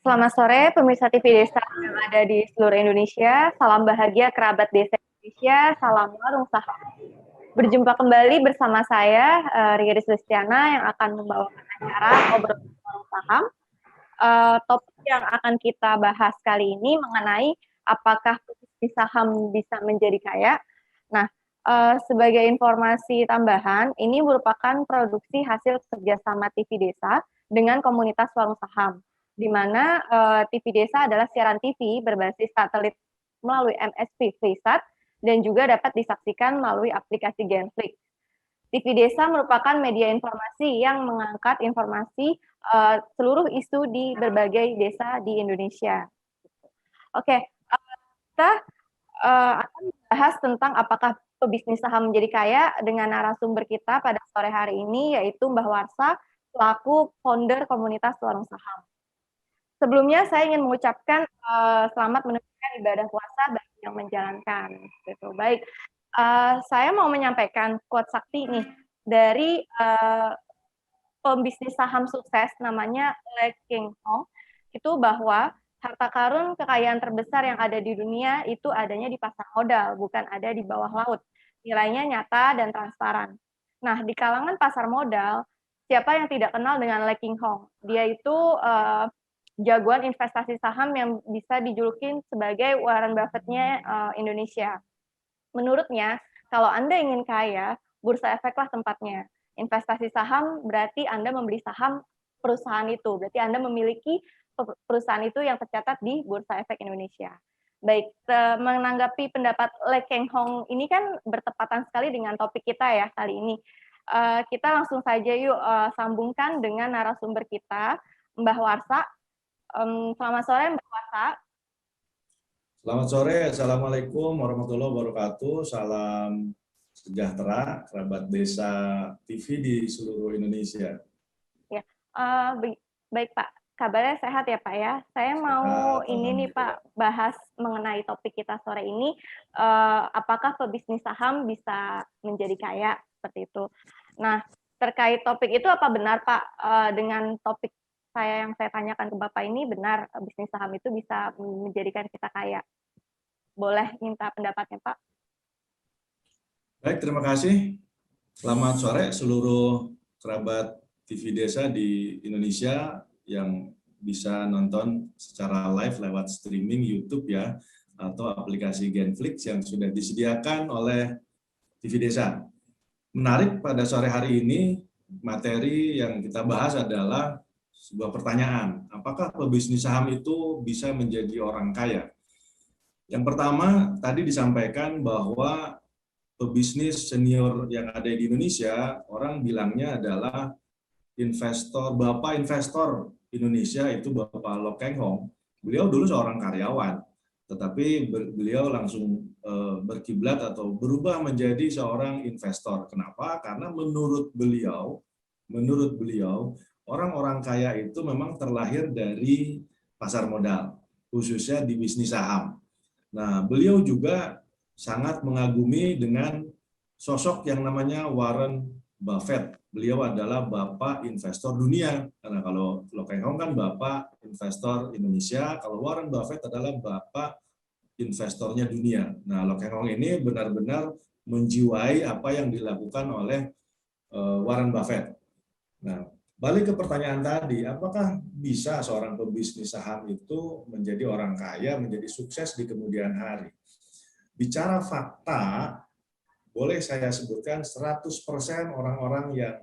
Selamat sore pemirsa TV Desa yang ada di seluruh Indonesia. Salam bahagia kerabat desa Indonesia, salam warung saham. Berjumpa kembali bersama saya, Riris Listiana, yang akan membawakan acara obrolan warung saham. Topik yang akan kita bahas kali ini mengenai apakah pebisnis saham bisa menjadi kaya. Nah, sebagai informasi tambahan, ini merupakan produksi hasil kerjasama TV Desa dengan komunitas warung saham, di mana TV Desa adalah siaran TV berbasis satelit melalui MSP Freesat dan juga dapat disaksikan melalui aplikasi Genflix. TV Desa merupakan media informasi yang mengangkat informasi seluruh isu di berbagai desa di Indonesia. Oke, kita akan membahas tentang apakah pebisnis saham menjadi kaya dengan narasumber kita pada sore hari ini, yaitu Mbah Warsa, selaku founder komunitas warung saham. Sebelumnya saya ingin mengucapkan selamat menunaikan ibadah puasa bagi yang menjalankan. Gitu. Baik, saya mau menyampaikan quote sakti nih dari pembisnis saham sukses namanya Le King Hong, itu bahwa harta karun kekayaan terbesar yang ada di dunia itu adanya di pasar modal, bukan ada di bawah laut. Nilainya nyata dan transparan. Nah, di kalangan pasar modal, siapa yang tidak kenal dengan Le King Hong? Dia itu jagoan investasi saham yang bisa dijulukin sebagai Warren Buffett-nya Indonesia. Menurutnya, kalau Anda ingin kaya, bursa efeklah tempatnya. Investasi saham berarti Anda membeli saham perusahaan itu, berarti Anda memiliki perusahaan itu yang tercatat di Bursa Efek Indonesia. Baik, menanggapi pendapat Le Keng Hong ini kan bertepatan sekali dengan topik kita ya kali ini. Kita langsung saja yuk sambungkan dengan narasumber kita, Mbah Warsa. Selamat sore Mbah Warsa. Selamat sore, Assalamualaikum warahmatullahi wabarakatuh. Salam sejahtera, kerabat desa TV di seluruh Indonesia. Ya, baik Pak, kabarnya sehat ya Pak ya. Saya mau ini nih Pak, bahas mengenai topik kita sore ini, apakah pebisnis saham bisa menjadi kaya, seperti itu. Nah, terkait topik itu apa benar Pak, dengan topik yang saya tanyakan ke Bapak ini, benar bisnis saham itu bisa menjadikan kita kaya? Boleh minta pendapatnya Pak? Baik, terima kasih. Selamat sore seluruh kerabat TV Desa di Indonesia yang bisa nonton secara live lewat streaming YouTube ya, atau aplikasi Genflix yang sudah disediakan oleh TV Desa. Menarik pada sore hari ini, materi yang kita bahas adalah sebuah pertanyaan, apakah pebisnis saham itu bisa menjadi orang kaya? Yang pertama, tadi disampaikan bahwa pebisnis senior yang ada di Indonesia, orang bilangnya adalah investor, Bapak investor Indonesia itu Bapak Lo Keng Hong. Beliau dulu seorang karyawan, tetapi beliau langsung berkiblat atau berubah menjadi seorang investor. Kenapa? Karena menurut beliau, orang-orang kaya itu memang terlahir dari pasar modal, khususnya di bisnis saham. Nah, beliau juga sangat mengagumi dengan sosok yang namanya Warren Buffett. Beliau adalah bapak investor dunia. Karena kalau Lo Keng Hong kan bapak investor Indonesia, kalau Warren Buffett adalah bapak investornya dunia. Nah, Lo Keng Hong ini benar-benar menjiwai apa yang dilakukan oleh Warren Buffett. Nah, balik ke pertanyaan tadi, apakah bisa seorang pebisnis saham itu menjadi orang kaya, menjadi sukses di kemudian hari? Bicara fakta, boleh saya sebutkan 100% orang-orang yang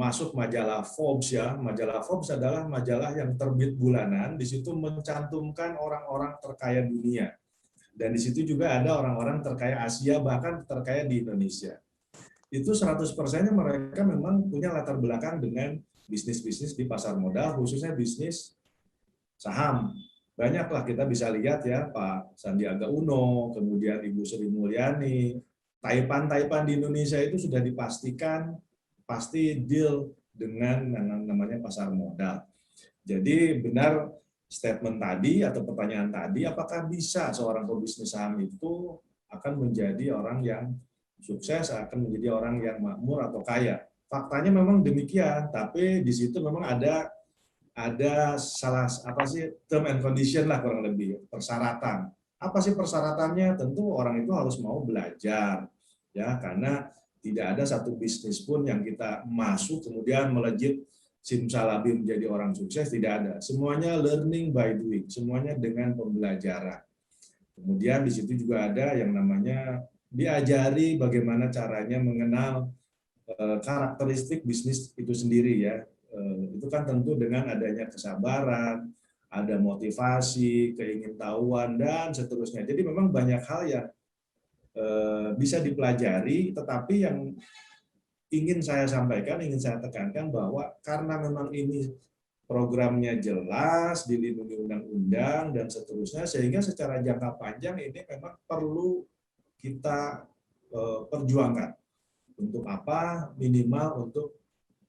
masuk majalah Forbes ya. Majalah Forbes adalah majalah yang terbit bulanan, di situ mencantumkan orang-orang terkaya dunia. Dan di situ juga ada orang-orang terkaya Asia, bahkan terkaya di Indonesia. Itu 100%-nya mereka memang punya latar belakang dengan bisnis-bisnis di pasar modal, khususnya bisnis saham. Banyaklah kita bisa lihat ya, Pak Sandiaga Uno, kemudian Ibu Sri Mulyani, taipan-taipan di Indonesia itu sudah dipastikan pasti deal dengan namanya pasar modal. Jadi benar statement tadi atau pertanyaan tadi, apakah bisa seorang pebisnis saham itu akan menjadi orang yang sukses, akan menjadi orang yang makmur atau kaya? Faktanya memang demikian, tapi di situ memang ada ada salah apa sih term and condition lah kurang lebih, persyaratan. Apa sih persyaratannya? Tentu orang itu harus mau belajar, ya, karena tidak ada satu bisnis pun yang kita masuk kemudian melejit simsalabim menjadi orang sukses, tidak ada. Semuanya learning by doing, semuanya dengan pembelajaran. Kemudian di situ juga ada yang namanya diajari bagaimana caranya mengenal karakteristik bisnis itu sendiri, ya. Itu kan tentu dengan adanya kesabaran, ada motivasi, keingintahuan, dan seterusnya. Jadi memang banyak hal yang bisa dipelajari, tetapi yang ingin saya sampaikan, ingin saya tekankan bahwa karena memang ini programnya jelas, dilindungi undang-undang, dan seterusnya, sehingga secara jangka panjang ini memang perlu kita perjuangkan. Untuk apa? Minimal untuk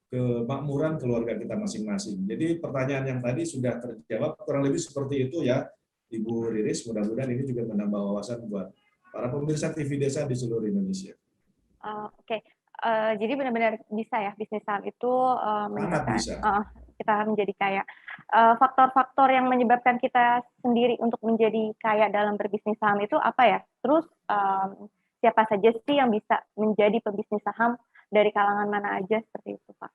kemakmuran keluarga kita masing-masing. Jadi pertanyaan yang tadi sudah terjawab, kurang lebih seperti itu ya, Ibu Riris. Mudah-mudahan ini juga menambah wawasan buat para pemirsa TV Desa di seluruh Indonesia. Oke. Jadi benar-benar bisa ya bisnis saham itu Sangat bisa. kita menjadi kaya. Faktor-faktor yang menyebabkan kita sendiri untuk menjadi kaya dalam berbisnis saham itu apa ya? Terus siapa saja sih yang bisa menjadi pebisnis saham, dari kalangan mana aja, seperti itu, Pak?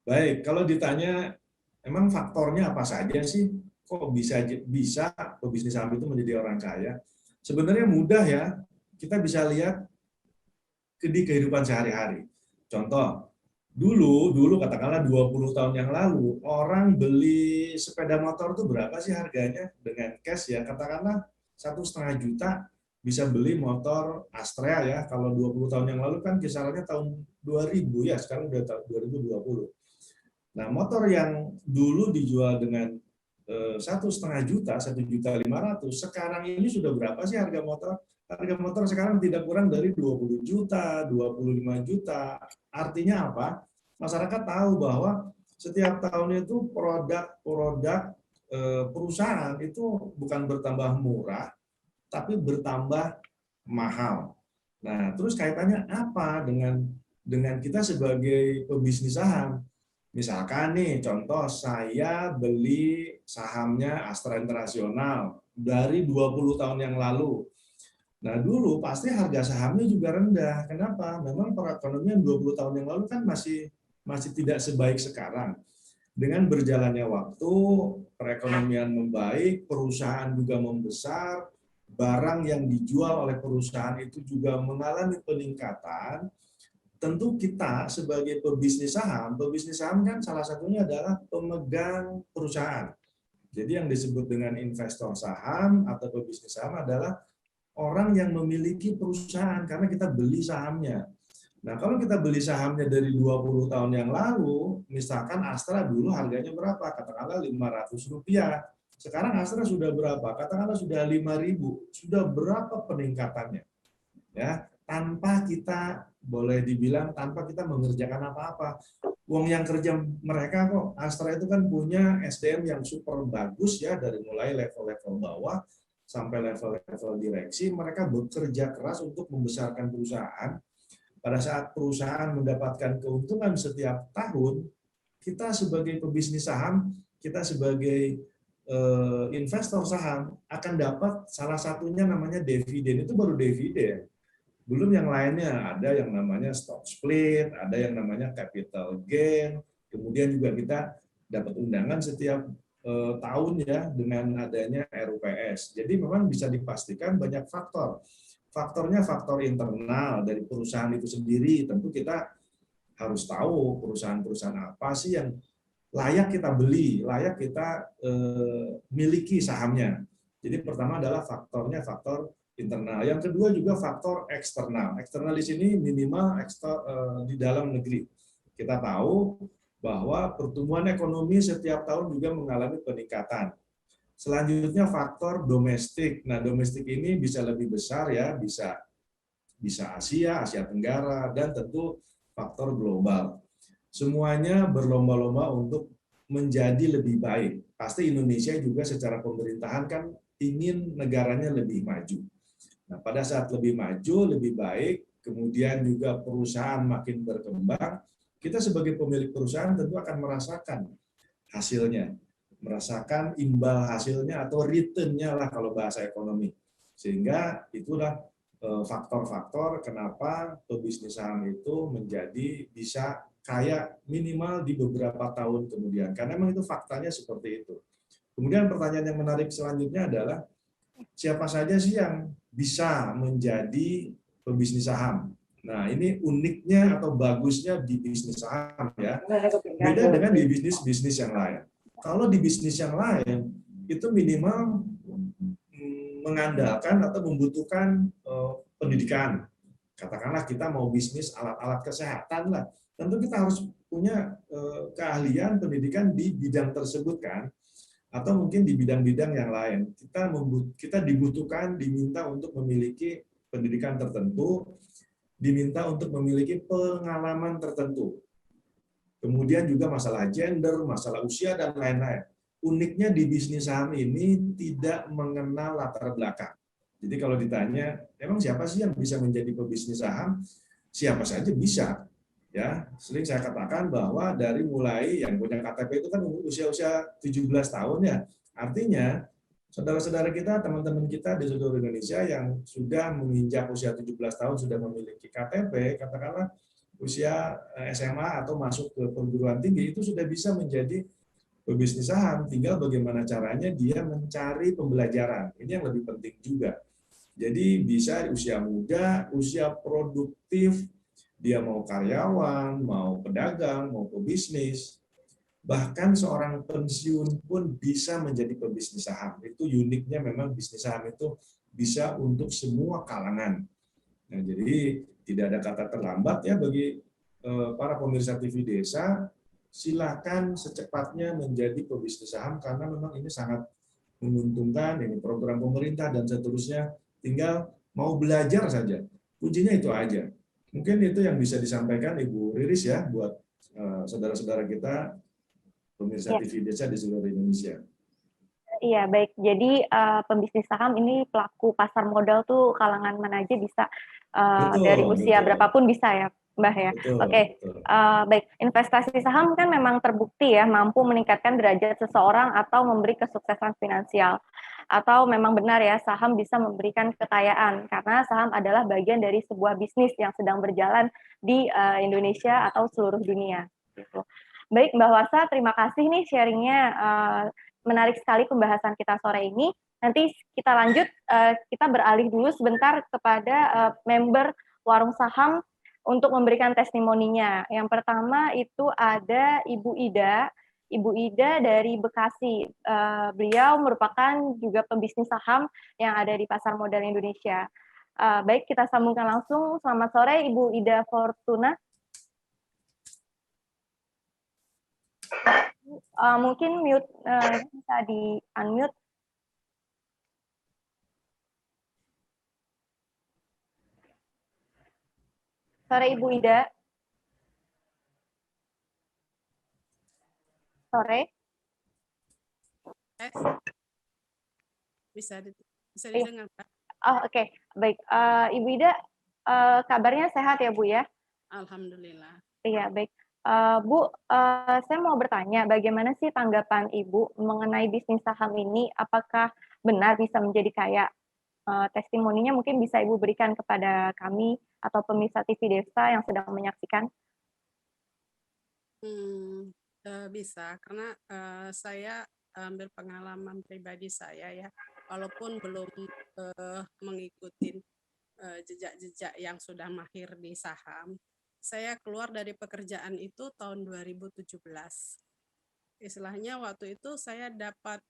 Baik, kalau ditanya emang faktornya apa saja sih? Kok bisa pebisnis saham itu menjadi orang kaya? Sebenarnya mudah ya. Kita bisa lihat di kehidupan sehari-hari. Contoh, dulu katakanlah 20 tahun yang lalu, orang beli sepeda motor itu berapa sih harganya dengan cash ya? Katakanlah 1,5 juta bisa beli motor Astrea ya. Kalau 20 tahun yang lalu kan kisarannya tahun 2000 ya, sekarang udah tahun 2020. Nah, motor yang dulu dijual dengan 1,5 juta, 1,500.000, sekarang ini sudah berapa sih harga motor? Harga motor sekarang tidak kurang dari 20 juta, 25 juta. Artinya apa? Masyarakat tahu bahwa setiap tahun itu produk perusahaan itu bukan bertambah murah, tapi bertambah mahal. Nah, terus kaitannya apa dengan kita sebagai pebisnis saham? Misalkan nih, contoh saya beli sahamnya Astra Internasional dari 20 tahun yang lalu. Nah, dulu pasti harga sahamnya juga rendah. Kenapa? Memang perekonomian 20 tahun yang lalu kan masih tidak sebaik sekarang. Dengan berjalannya waktu, perekonomian membaik, perusahaan juga membesar, barang yang dijual oleh perusahaan itu juga mengalami peningkatan. Tentu kita sebagai pebisnis saham kan salah satunya adalah pemegang perusahaan. Jadi yang disebut dengan investor saham atau pebisnis saham adalah orang yang memiliki perusahaan karena kita beli sahamnya. Nah, kalau kita beli sahamnya dari 20 tahun yang lalu, misalkan Astra dulu harganya berapa? Katakanlah Rp500. Sekarang Astra sudah berapa? Katakanlah sudah 5.000. Sudah berapa peningkatannya? Ya, tanpa kita boleh dibilang tanpa kita mengerjakan apa-apa. Uang yang kerja mereka kok, Astra itu kan punya SDM yang super bagus ya, dari mulai level-level bawah sampai level-level direksi, mereka bekerja keras untuk membesarkan perusahaan. Pada saat perusahaan mendapatkan keuntungan setiap tahun, kita sebagai pebisnis saham, kita sebagai investor saham akan dapat salah satunya namanya dividen. Itu baru dividen. Belum yang lainnya, ada yang namanya stock split, ada yang namanya capital gain, kemudian juga kita dapat undangan setiap tahun ya dengan adanya RUPS. Jadi memang bisa dipastikan banyak faktor. Faktornya faktor internal dari perusahaan itu sendiri. Tentu kita harus tahu perusahaan-perusahaan apa sih yang layak kita beli, layak kita miliki sahamnya. Jadi pertama adalah faktornya faktor internal. Yang kedua juga faktor eksternal. Eksternal di sini minimal di dalam negeri. Kita tahu bahwa pertumbuhan ekonomi setiap tahun juga mengalami peningkatan. Selanjutnya faktor domestik. Nah, domestik ini bisa lebih besar ya, bisa Asia Tenggara, dan tentu faktor global. Semuanya berlomba-lomba untuk menjadi lebih baik. Pasti Indonesia juga secara pemerintahan kan ingin negaranya lebih maju. Nah, pada saat lebih maju, lebih baik, kemudian juga perusahaan makin berkembang, kita sebagai pemilik perusahaan tentu akan merasakan hasilnya, merasakan imbal hasilnya atau return-nya lah kalau bahasa ekonomi. Sehingga itulah faktor-faktor kenapa pebisnis saham itu menjadi bisa kaya minimal di beberapa tahun kemudian. Karena memang itu faktanya seperti itu. Kemudian pertanyaan yang menarik selanjutnya adalah siapa saja sih yang bisa menjadi pebisnis saham? Nah, ini uniknya atau bagusnya di bisnis saham ya. Beda dengan di bisnis-bisnis yang lain. Kalau di bisnis yang lain, itu minimal mengandalkan atau membutuhkan pendidikan. Katakanlah kita mau bisnis alat-alat kesehatan lah. Tentu kita harus punya keahlian pendidikan di bidang tersebut kan. Atau mungkin di bidang-bidang yang lain. Kita dibutuhkan, diminta untuk memiliki pendidikan tertentu, diminta untuk memiliki pengalaman tertentu. Kemudian juga masalah gender, masalah usia, dan lain-lain. Uniknya di bisnis saham ini tidak mengenal latar belakang. Jadi kalau ditanya, emang siapa sih yang bisa menjadi pebisnis saham? Siapa saja bisa. Ya, sering saya katakan bahwa dari mulai yang punya KTP itu kan usia-usia 17 tahun ya. Artinya, saudara-saudara kita, teman-teman kita di seluruh Indonesia yang sudah menginjak usia 17 tahun sudah memiliki KTP, katakanlah usia SMA atau masuk ke perguruan tinggi itu sudah bisa menjadi pebisnis saham. Tinggal bagaimana caranya dia mencari pembelajaran. Ini yang lebih penting juga. Jadi bisa usia muda, usia produktif, dia mau karyawan, mau pedagang, mau pebisnis. Bahkan seorang pensiun pun bisa menjadi pebisnis saham. Itu uniknya memang bisnis saham itu bisa untuk semua kalangan. Nah, jadi tidak ada kata terlambat ya bagi para pemirsa TV Desa, silakan secepatnya menjadi pebisnis saham karena memang ini sangat menguntungkan, ini program pemerintah dan seterusnya, tinggal mau belajar saja. Kuncinya itu aja. Mungkin itu yang bisa disampaikan Ibu Riris ya buat saudara-saudara kita pemirsa TV Desa di seluruh Indonesia. Iya, baik. Jadi pembisnis saham ini pelaku pasar modal tuh kalangan mana aja bisa, dari usia berapapun bisa ya, Mbah ya. Oke, baik. Investasi saham kan memang terbukti ya mampu meningkatkan derajat seseorang atau memberi kesuksesan finansial. Atau memang benar ya saham bisa memberikan kekayaan karena saham adalah bagian dari sebuah bisnis yang sedang berjalan di Indonesia atau seluruh dunia. Gitu. Baik, Mbak Warsa, terima kasih nih sharingnya. Menarik sekali pembahasan kita sore ini. Nanti kita lanjut, kita beralih dulu sebentar kepada member Warung Saham untuk memberikan testimoninya. Yang pertama itu ada Ibu Ida. Ibu Ida dari Bekasi. Beliau merupakan juga pembisnis saham yang ada di Pasar Modal Indonesia. Baik, kita sambungkan langsung. Selamat sore, Ibu Ida Fortuna. Mungkin mute bisa di unmute. Sore Ibu Ida. Sore. Bisa didengar, Pak? Oh, oke. Baik. Ibu Ida, kabarnya sehat ya, Bu ya? Alhamdulillah. Iya, baik. Bu, saya mau bertanya, bagaimana sih tanggapan Ibu mengenai bisnis saham ini? Apakah benar bisa menjadi kaya? Testimoninya mungkin bisa Ibu berikan kepada kami atau pemirsa TV Desa yang sedang menyaksikan. Bisa, karena saya ambil pengalaman pribadi saya ya, walaupun belum mengikuti jejak-jejak yang sudah mahir di saham, saya keluar dari pekerjaan itu tahun 2017. Istilahnya waktu itu saya dapat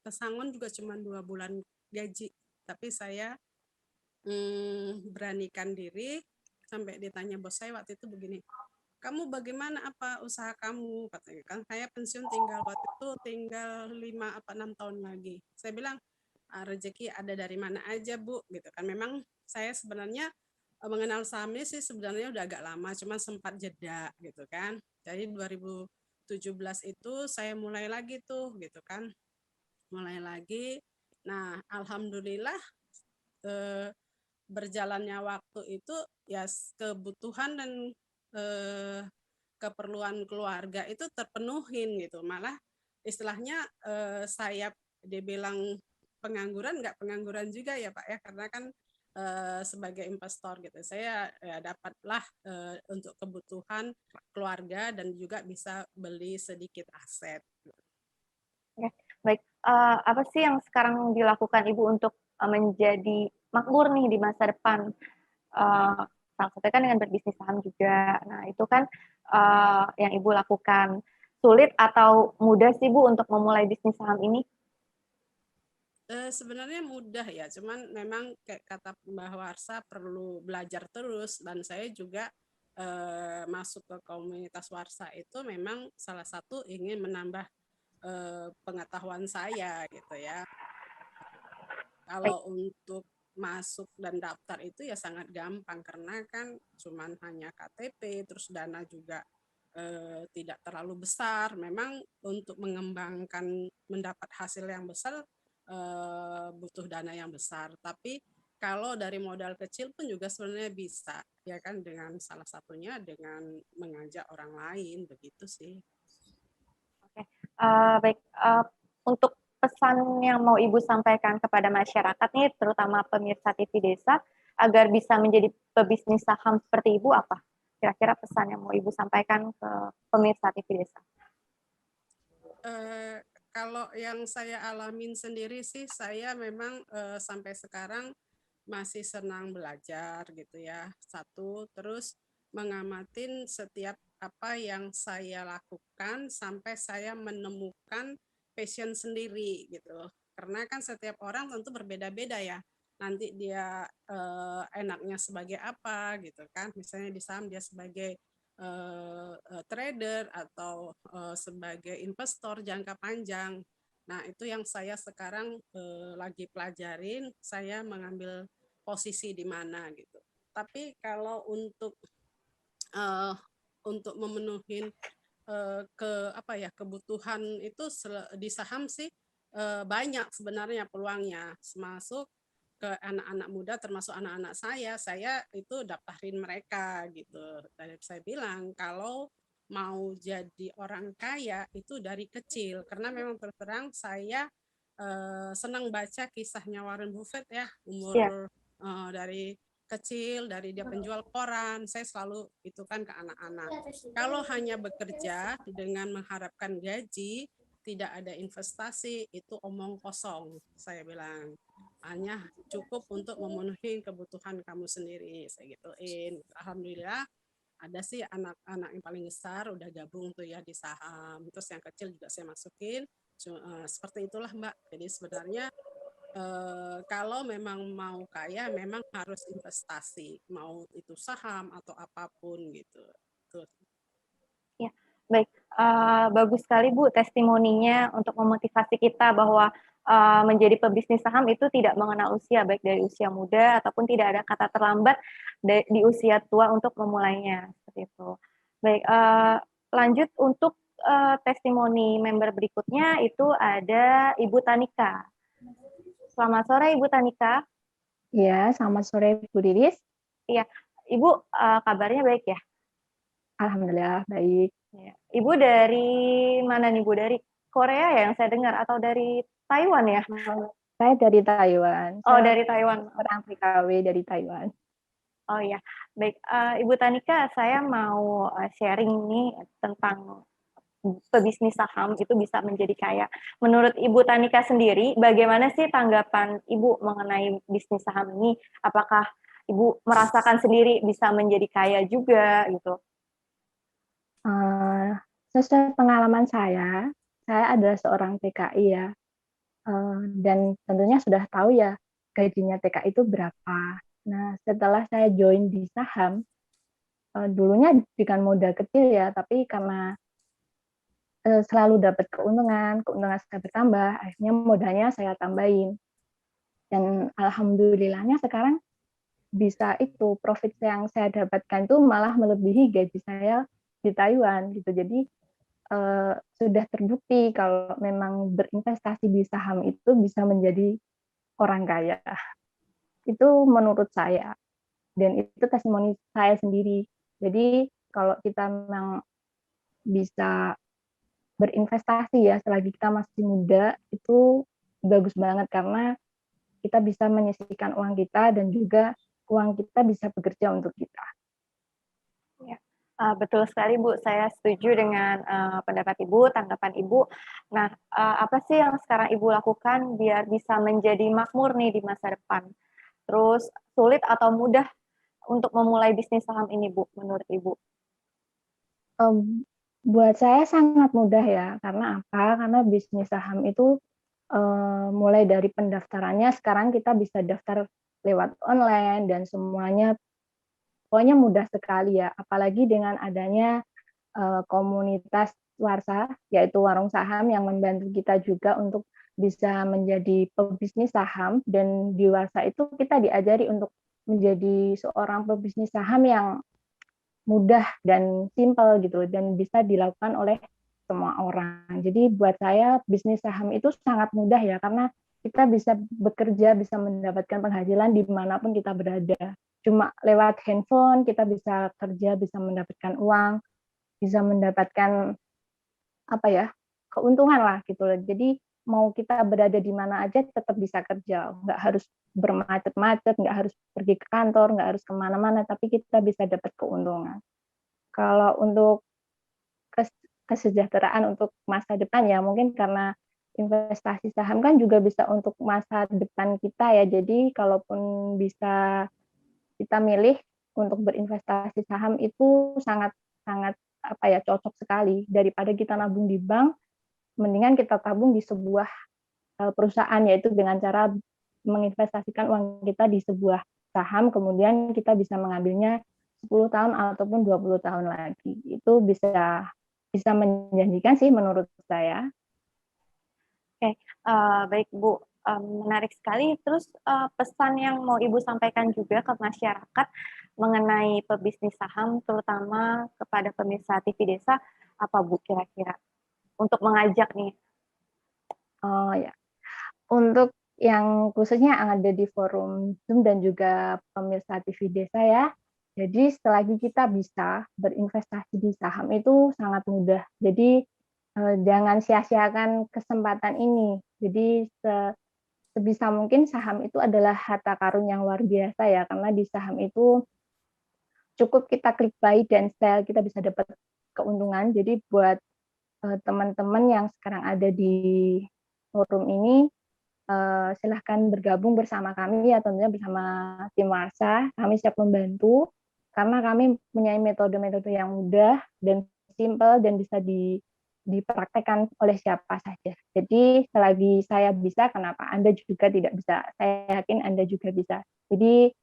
pesangon juga cuma 2 bulan gaji, tapi saya beranikan diri sampai ditanya bos saya waktu itu begini, kamu bagaimana, apa usaha kamu, katanya kan saya pensiun waktu itu tinggal 5 apa 6 tahun lagi. Saya bilang rezeki ada dari mana aja Bu, gitu kan. Memang saya sebenarnya mengenal saham ini sih sebenarnya udah agak lama, cuma sempat jeda gitu kan. Jadi 2017 itu saya mulai lagi tuh gitu kan, mulai lagi. Nah alhamdulillah berjalannya waktu itu ya kebutuhan dan keperluan keluarga itu terpenuhin gitu. Malah istilahnya saya dibilang pengangguran, nggak pengangguran juga ya Pak ya, karena kan sebagai investor gitu, saya ya dapatlah untuk kebutuhan keluarga dan juga bisa beli sedikit aset. Oke, baik. Apa sih yang sekarang dilakukan Ibu untuk menjadi makmur nih di masa depan? Salah satunya kan dengan berbisnis saham juga. Nah, itu kan yang Ibu lakukan. Sulit atau mudah sih Bu untuk memulai bisnis saham ini? Sebenarnya mudah ya, cuman memang kayak kata Mbak Warsa perlu belajar terus, dan saya juga masuk ke komunitas Warsa itu memang salah satu ingin menambah pengetahuan saya gitu ya. Kalau untuk masuk dan daftar itu ya sangat gampang karena kan cuman hanya KTP, terus dana juga tidak terlalu besar. Memang untuk mengembangkan mendapat hasil yang besar butuh dana yang besar. Tapi kalau dari modal kecil pun juga sebenarnya bisa, ya kan, dengan salah satunya dengan mengajak orang lain, begitu sih. Oke, baik. Untuk pesan yang mau Ibu sampaikan kepada masyarakat nih, terutama pemirsa TV Desa, agar bisa menjadi pebisnis saham seperti Ibu apa? Kira-kira pesan yang mau Ibu sampaikan ke pemirsa TV Desa? Kalau yang saya alamin sendiri sih, saya memang sampai sekarang masih senang belajar gitu ya. Satu, terus mengamatin setiap apa yang saya lakukan sampai saya menemukan passion sendiri gitu. Karena kan setiap orang tentu berbeda-beda ya. Nanti dia enaknya sebagai apa gitu kan. Misalnya di saham dia sebagai trader atau sebagai investor jangka panjang. Nah, itu yang saya sekarang lagi pelajarin, saya mengambil posisi di mana gitu. Tapi kalau memenuhi kebutuhan itu di saham sih banyak sebenarnya peluangnya, masuk ke anak-anak muda termasuk anak-anak saya itu daftarin mereka gitu. Dan saya bilang kalau mau jadi orang kaya itu dari kecil, karena memang terus terang saya senang baca kisahnya Warren Buffett ya, umur dari kecil, dari dia penjual koran, saya selalu itu kan ke anak-anak. Kalau hanya bekerja dengan mengharapkan gaji, tidak ada investasi, itu omong kosong, saya bilang. Hanya cukup untuk memenuhi kebutuhan kamu sendiri, saya gituin. Alhamdulillah ada sih anak-anak yang paling besar udah gabung tuh ya di saham, terus yang kecil juga saya masukin. Seperti itulah Mbak. Jadi sebenarnya kalau memang mau kaya memang harus investasi, mau itu saham atau apapun gitu. Tuh. Ya, baik. Bagus sekali Bu testimoninya untuk memotivasi kita bahwa menjadi pebisnis saham itu tidak mengenal usia, baik dari usia muda ataupun tidak ada kata terlambat di usia tua untuk memulainya. Seperti itu. Baik, lanjut untuk testimoni member berikutnya itu ada Ibu Tanika. Selamat sore Ibu Tanika. Iya, selamat sore Bu Riris. Iya, Ibu kabarnya baik ya? Alhamdulillah baik. Ya. Ibu dari mana nih Bu? Dari Korea ya yang saya dengar atau dari Taiwan ya? Saya dari Taiwan. Oh, dari Taiwan. Orang TKW dari Taiwan. Oh ya, baik. Ibu Tanika, saya mau sharing nih tentang pebisnis saham itu bisa menjadi kaya. Menurut Ibu Tanika sendiri, bagaimana sih tanggapan Ibu mengenai bisnis saham ini? Apakah Ibu merasakan sendiri bisa menjadi kaya juga gitu? Sesuai pengalaman saya adalah seorang TKI ya, dan tentunya sudah tahu ya gajinya TKI itu berapa. Nah, setelah saya join di saham, dulunya dengan modal kecil ya, tapi karena selalu dapat keuntungan saya bertambah, akhirnya modalnya saya tambahin. Dan alhamdulillahnya sekarang bisa itu profit yang saya dapatkan itu malah melebihi gaji saya di Taiwan gitu. Jadi sudah terbukti kalau memang berinvestasi di saham itu bisa menjadi orang kaya. Itu menurut saya. Dan itu testimoni saya sendiri. Jadi kalau kita memang bisa berinvestasi ya selagi kita masih muda itu bagus banget karena kita bisa menyisihkan uang kita dan juga uang kita bisa bekerja untuk kita. Ya, betul sekali Bu, saya setuju dengan pendapat Ibu, tanggapan Ibu. Nah, apa sih yang sekarang Ibu lakukan biar bisa menjadi makmur nih di masa depan? Terus sulit atau mudah untuk memulai bisnis saham ini Bu, menurut Ibu? Buat saya sangat mudah ya, karena apa? Karena bisnis saham itu mulai dari pendaftarannya sekarang kita bisa daftar lewat online dan semuanya pokoknya mudah sekali ya. Apalagi dengan adanya komunitas Warsa, yaitu warung saham yang membantu kita juga untuk bisa menjadi pebisnis saham, dan di Warsa itu kita diajari untuk menjadi seorang pebisnis saham yang mudah dan simpel gitu dan bisa dilakukan oleh semua orang. Jadi buat saya bisnis saham itu sangat mudah ya karena kita bisa bekerja, bisa mendapatkan penghasilan dimanapun kita berada. Cuma lewat handphone kita bisa kerja, bisa mendapatkan uang, bisa mendapatkan apa ya, keuntungan lah gitu loh. Jadi mau kita berada di mana aja tetap bisa kerja, nggak harus bermacet-macet, nggak harus pergi ke kantor, nggak harus kemana-mana, tapi kita bisa dapat keuntungan. Kalau untuk kesejahteraan untuk masa depan ya mungkin karena investasi saham kan juga bisa untuk masa depan kita ya. Jadi kalaupun bisa kita milih untuk berinvestasi saham itu sangat sangat apa ya cocok sekali daripada kita nabung di bank, mendingan kita tabung di sebuah perusahaan yaitu dengan cara menginvestasikan uang kita di sebuah saham kemudian kita bisa mengambilnya 10 tahun ataupun 20 tahun lagi. Itu bisa menjanjikan sih menurut saya. Oke, baik Bu, menarik sekali. Terus pesan yang mau Ibu sampaikan juga ke masyarakat mengenai pebisnis saham, terutama kepada pemirsa TV Desa, apa Bu kira-kira? Untuk mengajak nih. Oh ya, untuk yang khususnya yang ada di forum Zoom dan juga pemirsa TV Desa ya, jadi selagi kita bisa berinvestasi di saham itu sangat mudah. Jadi jangan sia-siakan kesempatan ini. Jadi sebisa mungkin saham itu adalah harta karun yang luar biasa ya, karena di saham itu cukup kita klik buy dan sell kita bisa dapat keuntungan. Jadi buat teman-teman yang sekarang ada di forum ini silahkan bergabung bersama kami ya tentunya bersama tim Warsa. Kami siap membantu karena kami punya metode-metode yang mudah dan simpel dan bisa dipraktekkan oleh siapa saja. Jadi selagi saya bisa, kenapa Anda juga tidak bisa? Saya yakin Anda juga bisa. Jadi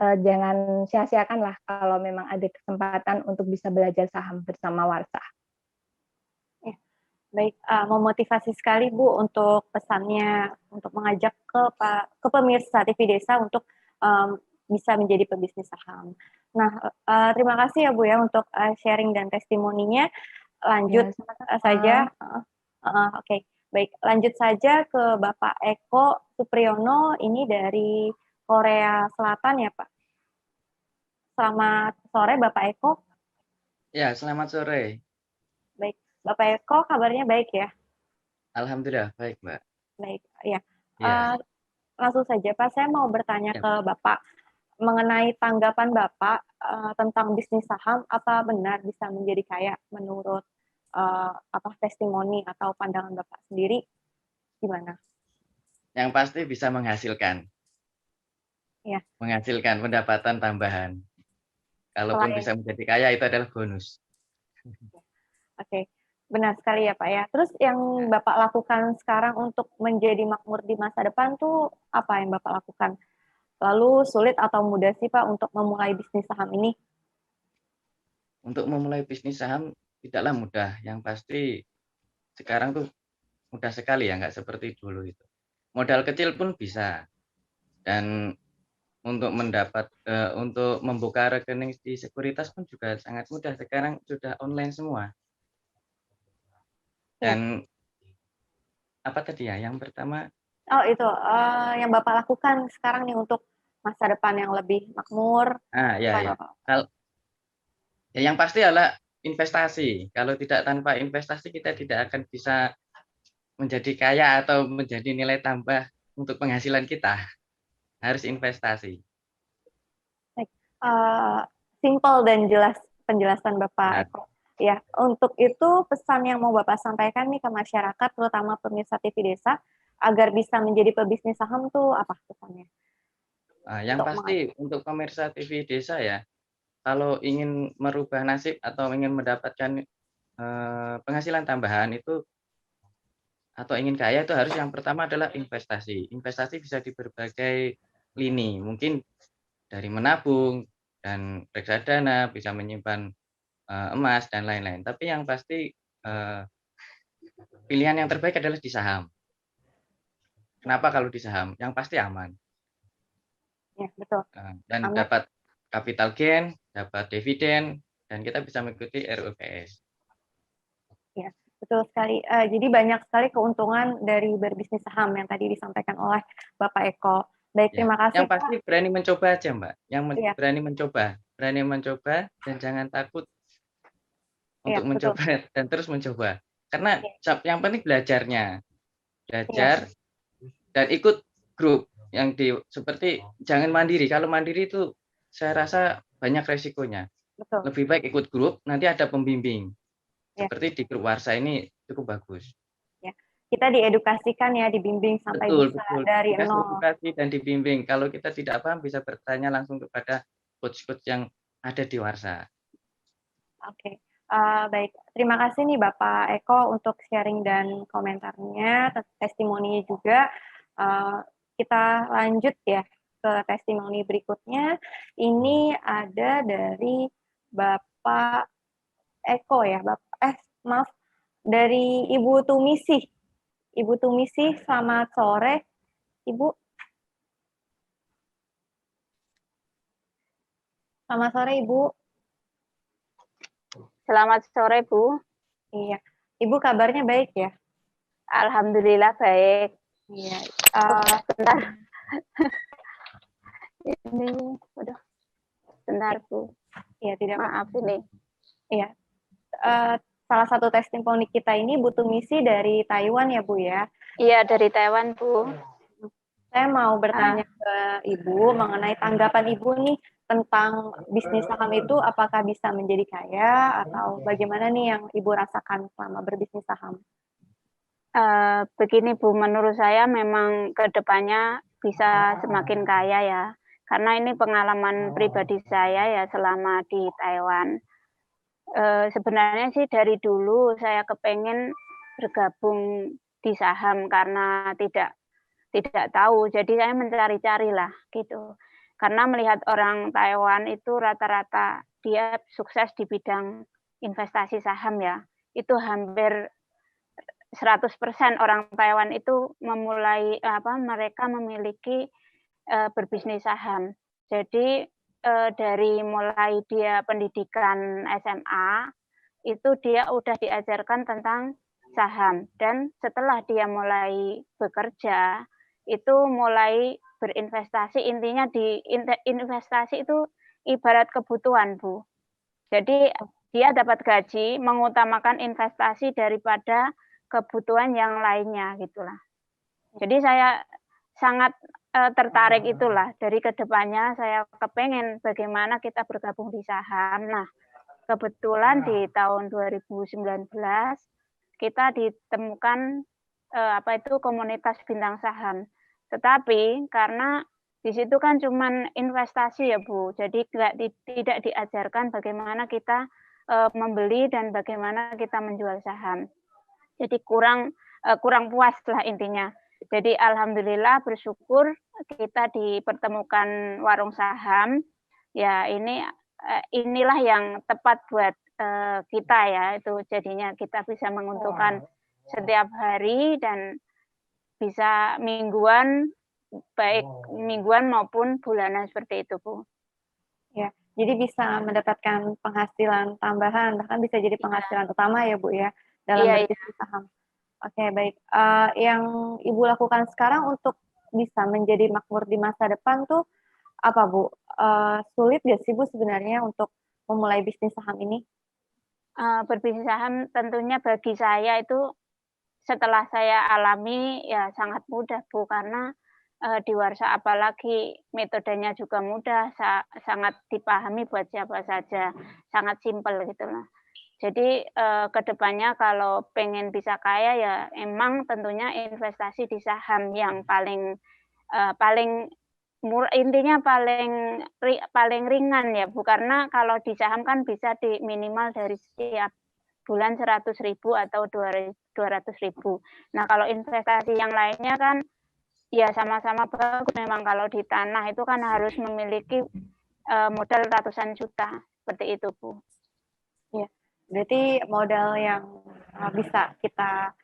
jangan sia-siakan lah kalau memang ada kesempatan untuk bisa belajar saham bersama Warsa. Baik, memotivasi sekali Bu untuk pesannya untuk mengajak ke pemirsa TV Desa untuk bisa menjadi pebisnis saham. Nah, terima kasih ya Bu ya untuk sharing dan testimoninya. Lanjut Ya, saja, oke. Baik, lanjut saja ke Bapak Eko Supriyono, ini dari Korea Selatan ya Pak. Selamat sore Bapak Eko. Ya, selamat sore. Baik, Bapak Eko kabarnya baik ya? Alhamdulillah, baik Mbak. Baik, ya. Ya. Langsung saja Pak, saya mau bertanya Ya. ke Bapak mengenai tanggapan Bapak tentang bisnis saham, apa benar bisa menjadi kaya menurut testimoni atau pandangan Bapak sendiri, gimana? Yang pasti bisa menghasilkan. Ya. Menghasilkan pendapatan tambahan. Kalaupun bisa menjadi kaya itu adalah bonus. Oke. Benar sekali ya Pak ya. Terus yang Bapak lakukan sekarang untuk menjadi makmur di masa depan tuh apa yang Bapak lakukan? Lalu sulit atau mudah sih Pak untuk memulai bisnis saham ini? Untuk memulai bisnis saham tidaklah mudah. Yang pasti sekarang tuh mudah sekali ya, nggak seperti dulu itu. Modal kecil pun bisa. Dan untuk untuk membuka rekening di sekuritas pun juga sangat mudah. Sekarang sudah online semua. Dan apa tadi ya? Yang pertama? Oh itu, yang Bapak lakukan sekarang nih untuk masa depan yang lebih makmur. Ya. Ya, yang pasti adalah investasi. Kalau tidak tanpa investasi kita tidak akan bisa menjadi kaya atau menjadi nilai tambah untuk penghasilan kita. Harus investasi. Simple dan jelas penjelasan Bapak Benar. Eko. Ya, untuk itu pesan yang mau Bapak sampaikan nih ke masyarakat, terutama pemirsa TV Desa, agar bisa menjadi pebisnis saham tuh apa pesannya? Yang pasti untuk pemirsa TV Desa ya, kalau ingin merubah nasib atau ingin mendapatkan penghasilan tambahan itu atau ingin kaya itu harus yang pertama adalah investasi. Investasi bisa di berbagai lini, mungkin dari menabung dan reksadana, bisa menyimpan emas dan lain-lain. Tapi yang pasti pilihan yang terbaik adalah di saham. Kenapa kalau di saham? Yang pasti aman. Ya, betul. Dan Aman. dapat capital gain, dapat dividen, dan kita bisa mengikuti RUPS. Ya, betul sekali. Jadi banyak sekali keuntungan dari berbisnis saham yang tadi disampaikan oleh Bapak Eko. Baik, Ya, terima kasih. yang pasti Pak. berani mencoba aja, Mbak. Yang Iya. berani mencoba dan jangan takut untuk Iya, mencoba dan terus mencoba. Karena yang penting belajar dan ikut grup yang seperti jangan mandiri. Kalau mandiri itu saya rasa banyak resikonya. Betul. Lebih baik ikut grup, nanti ada pembimbing. Ya. Seperti di grup Warsa ini cukup bagus. Ya. Kita diedukasikan ya, dibimbing sampai bisa dari nol. Edukasi dan dibimbing. Kalau kita tidak paham bisa bertanya langsung kepada coach-coach yang ada di Warsa. Oke. Baik, terima kasih nih Bapak Eko untuk sharing dan komentarnya, testimoninya juga. Kita lanjut ya ke testimoni berikutnya. Ini ada dari Bapak Eko ya, maaf, dari Ibu Tumisi. Ibu Tumisi, selamat sore, Ibu. Selamat sore, Ibu. Selamat sore, Bu. Iya. Ibu kabarnya baik ya? Alhamdulillah baik. Iya. Bentar. Ini, udah. Bentar, Bu. Iya, tidak maaf ini. Iya. Salah satu testimoni kita ini Bu Tumisi dari Taiwan ya, Bu ya? Iya, dari Taiwan, Bu. Saya mau bertanya ke Ibu mengenai tanggapan Ibu nih tentang bisnis saham itu, apakah bisa menjadi kaya atau bagaimana nih yang Ibu rasakan selama berbisnis saham? Begini Bu, menurut saya memang ke depannya bisa semakin kaya ya, karena ini pengalaman pribadi saya ya selama di Taiwan. Sebenarnya sih dari dulu saya kepengen bergabung di saham karena tidak tahu, jadi saya mencari-cari lah gitu. Karena melihat orang Taiwan itu rata-rata dia sukses di bidang investasi saham ya, itu hampir 100% orang Taiwan itu mereka memiliki berbisnis saham. Jadi dari mulai dia pendidikan SMA itu dia udah diajarkan tentang saham, dan setelah dia mulai bekerja itu mulai berinvestasi. Intinya di investasi itu ibarat kebutuhan, Bu. Jadi dia dapat gaji mengutamakan investasi daripada kebutuhan yang lainnya gitulah. Jadi saya sangat tertarik itulah, dari kedepannya saya kepengen bagaimana kita bergabung di saham. Nah, kebetulan di tahun 2019 kita ditemukan komunitas bintang saham. Tetapi karena di situ kan cuman investasi ya Bu, jadi tidak diajarkan bagaimana kita membeli dan bagaimana kita menjual saham. Jadi kurang puas lah intinya. Jadi alhamdulillah bersyukur kita dipertemukan warung saham. Ya inilah yang tepat buat kita ya, itu jadinya kita bisa menguntungkan setiap hari dan bisa mingguan, baik mingguan maupun bulanan seperti itu Bu. Ya, jadi bisa mendapatkan penghasilan tambahan, bahkan bisa jadi penghasilan utama ya Bu ya dalam berbisnis saham. Oke, baik. Yang Ibu lakukan sekarang untuk bisa menjadi makmur di masa depan tuh apa Bu? Sulit nggak sih Bu sebenarnya untuk memulai bisnis saham ini? Berbisnis saham tentunya bagi saya itu setelah saya alami ya sangat mudah Bu, karena di Warsa apalagi metodenya juga mudah, sangat dipahami buat siapa saja, sangat simpel gitu loh. Jadi kedepannya kalau pengen bisa kaya ya emang tentunya investasi di saham yang paling intinya paling ringan ya Bu, karena kalau di saham kan bisa di minimal dari setiap bulan 100.000 atau 200.000. Nah kalau investasi yang lainnya kan ya sama-sama bagus, memang kalau di tanah itu kan harus memiliki modal ratusan juta, seperti itu Bu. Ya, berarti modal yang bisa kita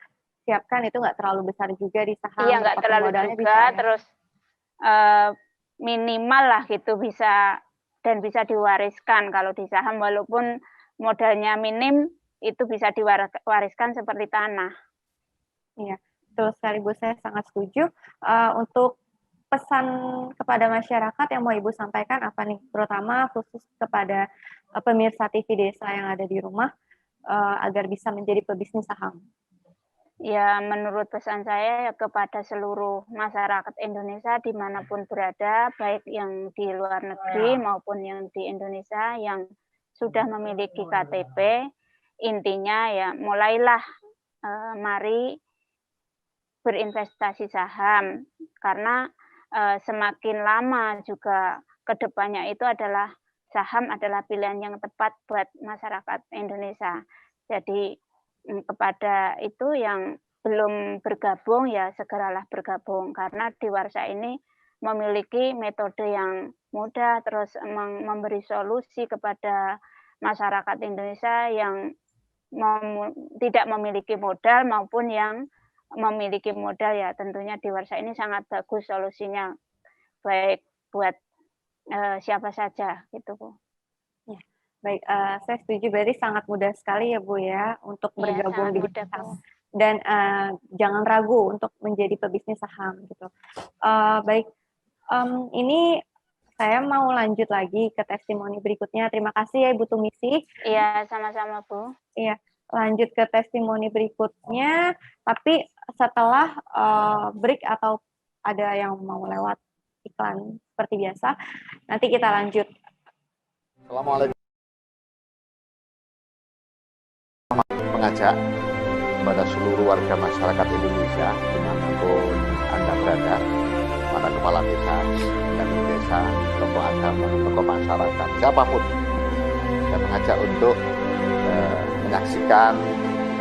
siapkan itu nggak terlalu besar juga di saham. Iya, nggak terlalu juga, bisa, ya? Terus minimal lah gitu bisa dan bisa diwariskan kalau di saham, walaupun modalnya minim itu bisa diwariskan seperti tanah. Iya, betul sekali Bu, saya sangat setuju. Untuk pesan kepada masyarakat yang mau Ibu sampaikan apa nih, terutama khusus kepada pemirsa TV Desa yang ada di rumah agar bisa menjadi pebisnis saham? Ya, menurut pesan saya ya kepada seluruh masyarakat Indonesia dimanapun berada, baik yang di luar negeri maupun yang di Indonesia yang sudah memiliki KTP, intinya ya mulailah mari berinvestasi saham, karena semakin lama juga kedepannya itu adalah saham adalah pilihan yang tepat buat masyarakat Indonesia. Jadi kepada itu yang belum bergabung ya segeralah bergabung, karena di Warsa ini memiliki metode yang mudah, terus memberi solusi kepada masyarakat Indonesia yang tidak memiliki modal maupun yang memiliki modal. Ya tentunya di Warsa ini sangat bagus solusinya, baik buat siapa saja gitu Bu. Ya. Baik, saya setuju, berarti sangat mudah sekali ya Bu ya untuk bergabung di saham, dan jangan ragu untuk menjadi pebisnis saham gitu. Baik, ini saya mau lanjut lagi ke testimoni berikutnya. Terima kasih ya Ibu Tumisi. Iya, sama-sama Bu. Iya, lanjut ke testimoni berikutnya, tapi setelah break atau ada yang mau lewat iklan seperti biasa, nanti kita lanjut. Assalamualaikum. Mengajak kepada seluruh warga masyarakat Indonesia dimanapun Anda berada, para kepala desa, dan desa, tokoh agama, tokoh masyarakat, siapapun, saya mengajak untuk menyaksikan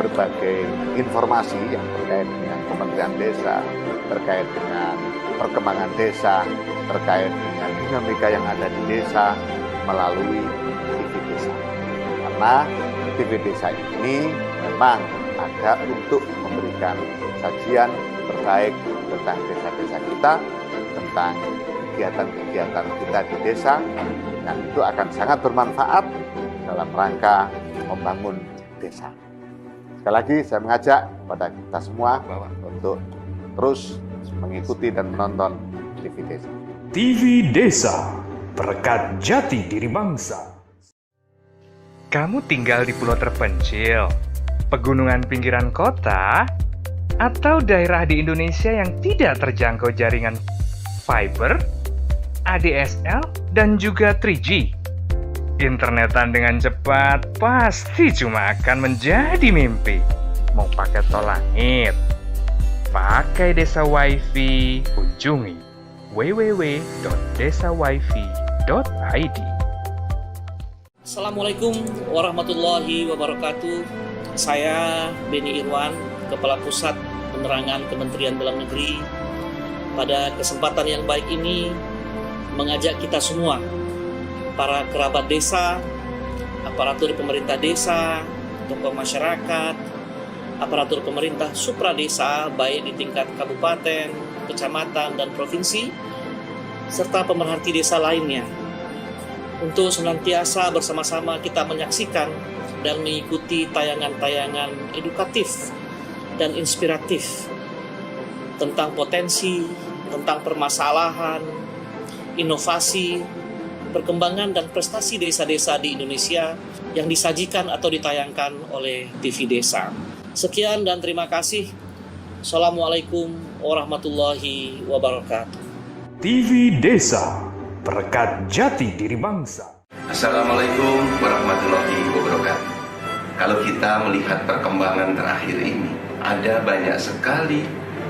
berbagai informasi yang terkait dengan Kementerian Desa, terkait dengan perkembangan desa, terkait dengan dinamika yang ada di desa melalui TV Desa. Karena TV Desa ini memang ada untuk memberikan sajian terkait tentang desa-desa kita, tentang kegiatan-kegiatan kita di desa, yang itu akan sangat bermanfaat dalam rangka membangun desa. Sekali lagi saya mengajak kepada kita semua untuk terus mengikuti dan menonton TV Desa. TV Desa, berkat jati diri bangsa. Kamu tinggal di pulau terpencil, pegunungan pinggiran kota, atau daerah di Indonesia yang tidak terjangkau jaringan fiber, ADSL, dan juga 3G. Internetan dengan cepat pasti cuma akan menjadi mimpi. Mau pakai tol langit, pakai Desa Wifi, kunjungi www.desawifi.id. Assalamualaikum warahmatullahi wabarakatuh. Saya Beni Irwan, Kepala Pusat Penerangan Kementerian Dalam Negeri. Pada kesempatan yang baik ini mengajak kita semua, para kerabat desa, aparatur pemerintah desa, tokoh masyarakat, aparatur pemerintah supradesa baik di tingkat kabupaten, kecamatan, dan provinsi, serta pemerhati desa lainnya, untuk senantiasa bersama-sama kita menyaksikan dan mengikuti tayangan-tayangan edukatif dan inspiratif tentang potensi, tentang permasalahan, inovasi, perkembangan dan prestasi desa-desa di Indonesia yang disajikan atau ditayangkan oleh TV Desa. Sekian dan terima kasih. Assalamualaikum warahmatullahi wabarakatuh. TV Desa, perekat jati diri bangsa. Assalamualaikum warahmatullahi wabarakatuh. Kalau kita melihat perkembangan terakhir ini, ada banyak sekali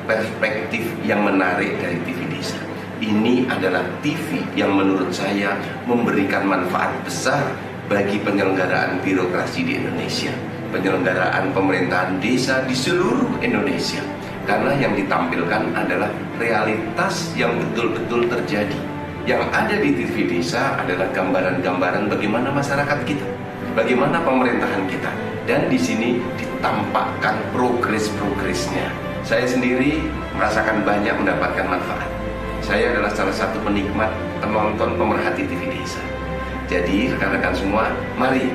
perspektif yang menarik dari TV Desa. Ini adalah TV yang menurut saya memberikan manfaat besar bagi penyelenggaraan birokrasi di Indonesia, penyelenggaraan pemerintahan desa di seluruh Indonesia. Karena yang ditampilkan adalah realitas yang betul-betul terjadi. Yang ada di TV Desa adalah gambaran-gambaran bagaimana masyarakat kita, bagaimana pemerintahan kita, dan di sini ditampakkan progres-progresnya. Saya sendiri merasakan banyak mendapatkan manfaat. Saya adalah salah satu penikmat, penonton, pemerhati TV Desa. Jadi rekan-rekan semua, mari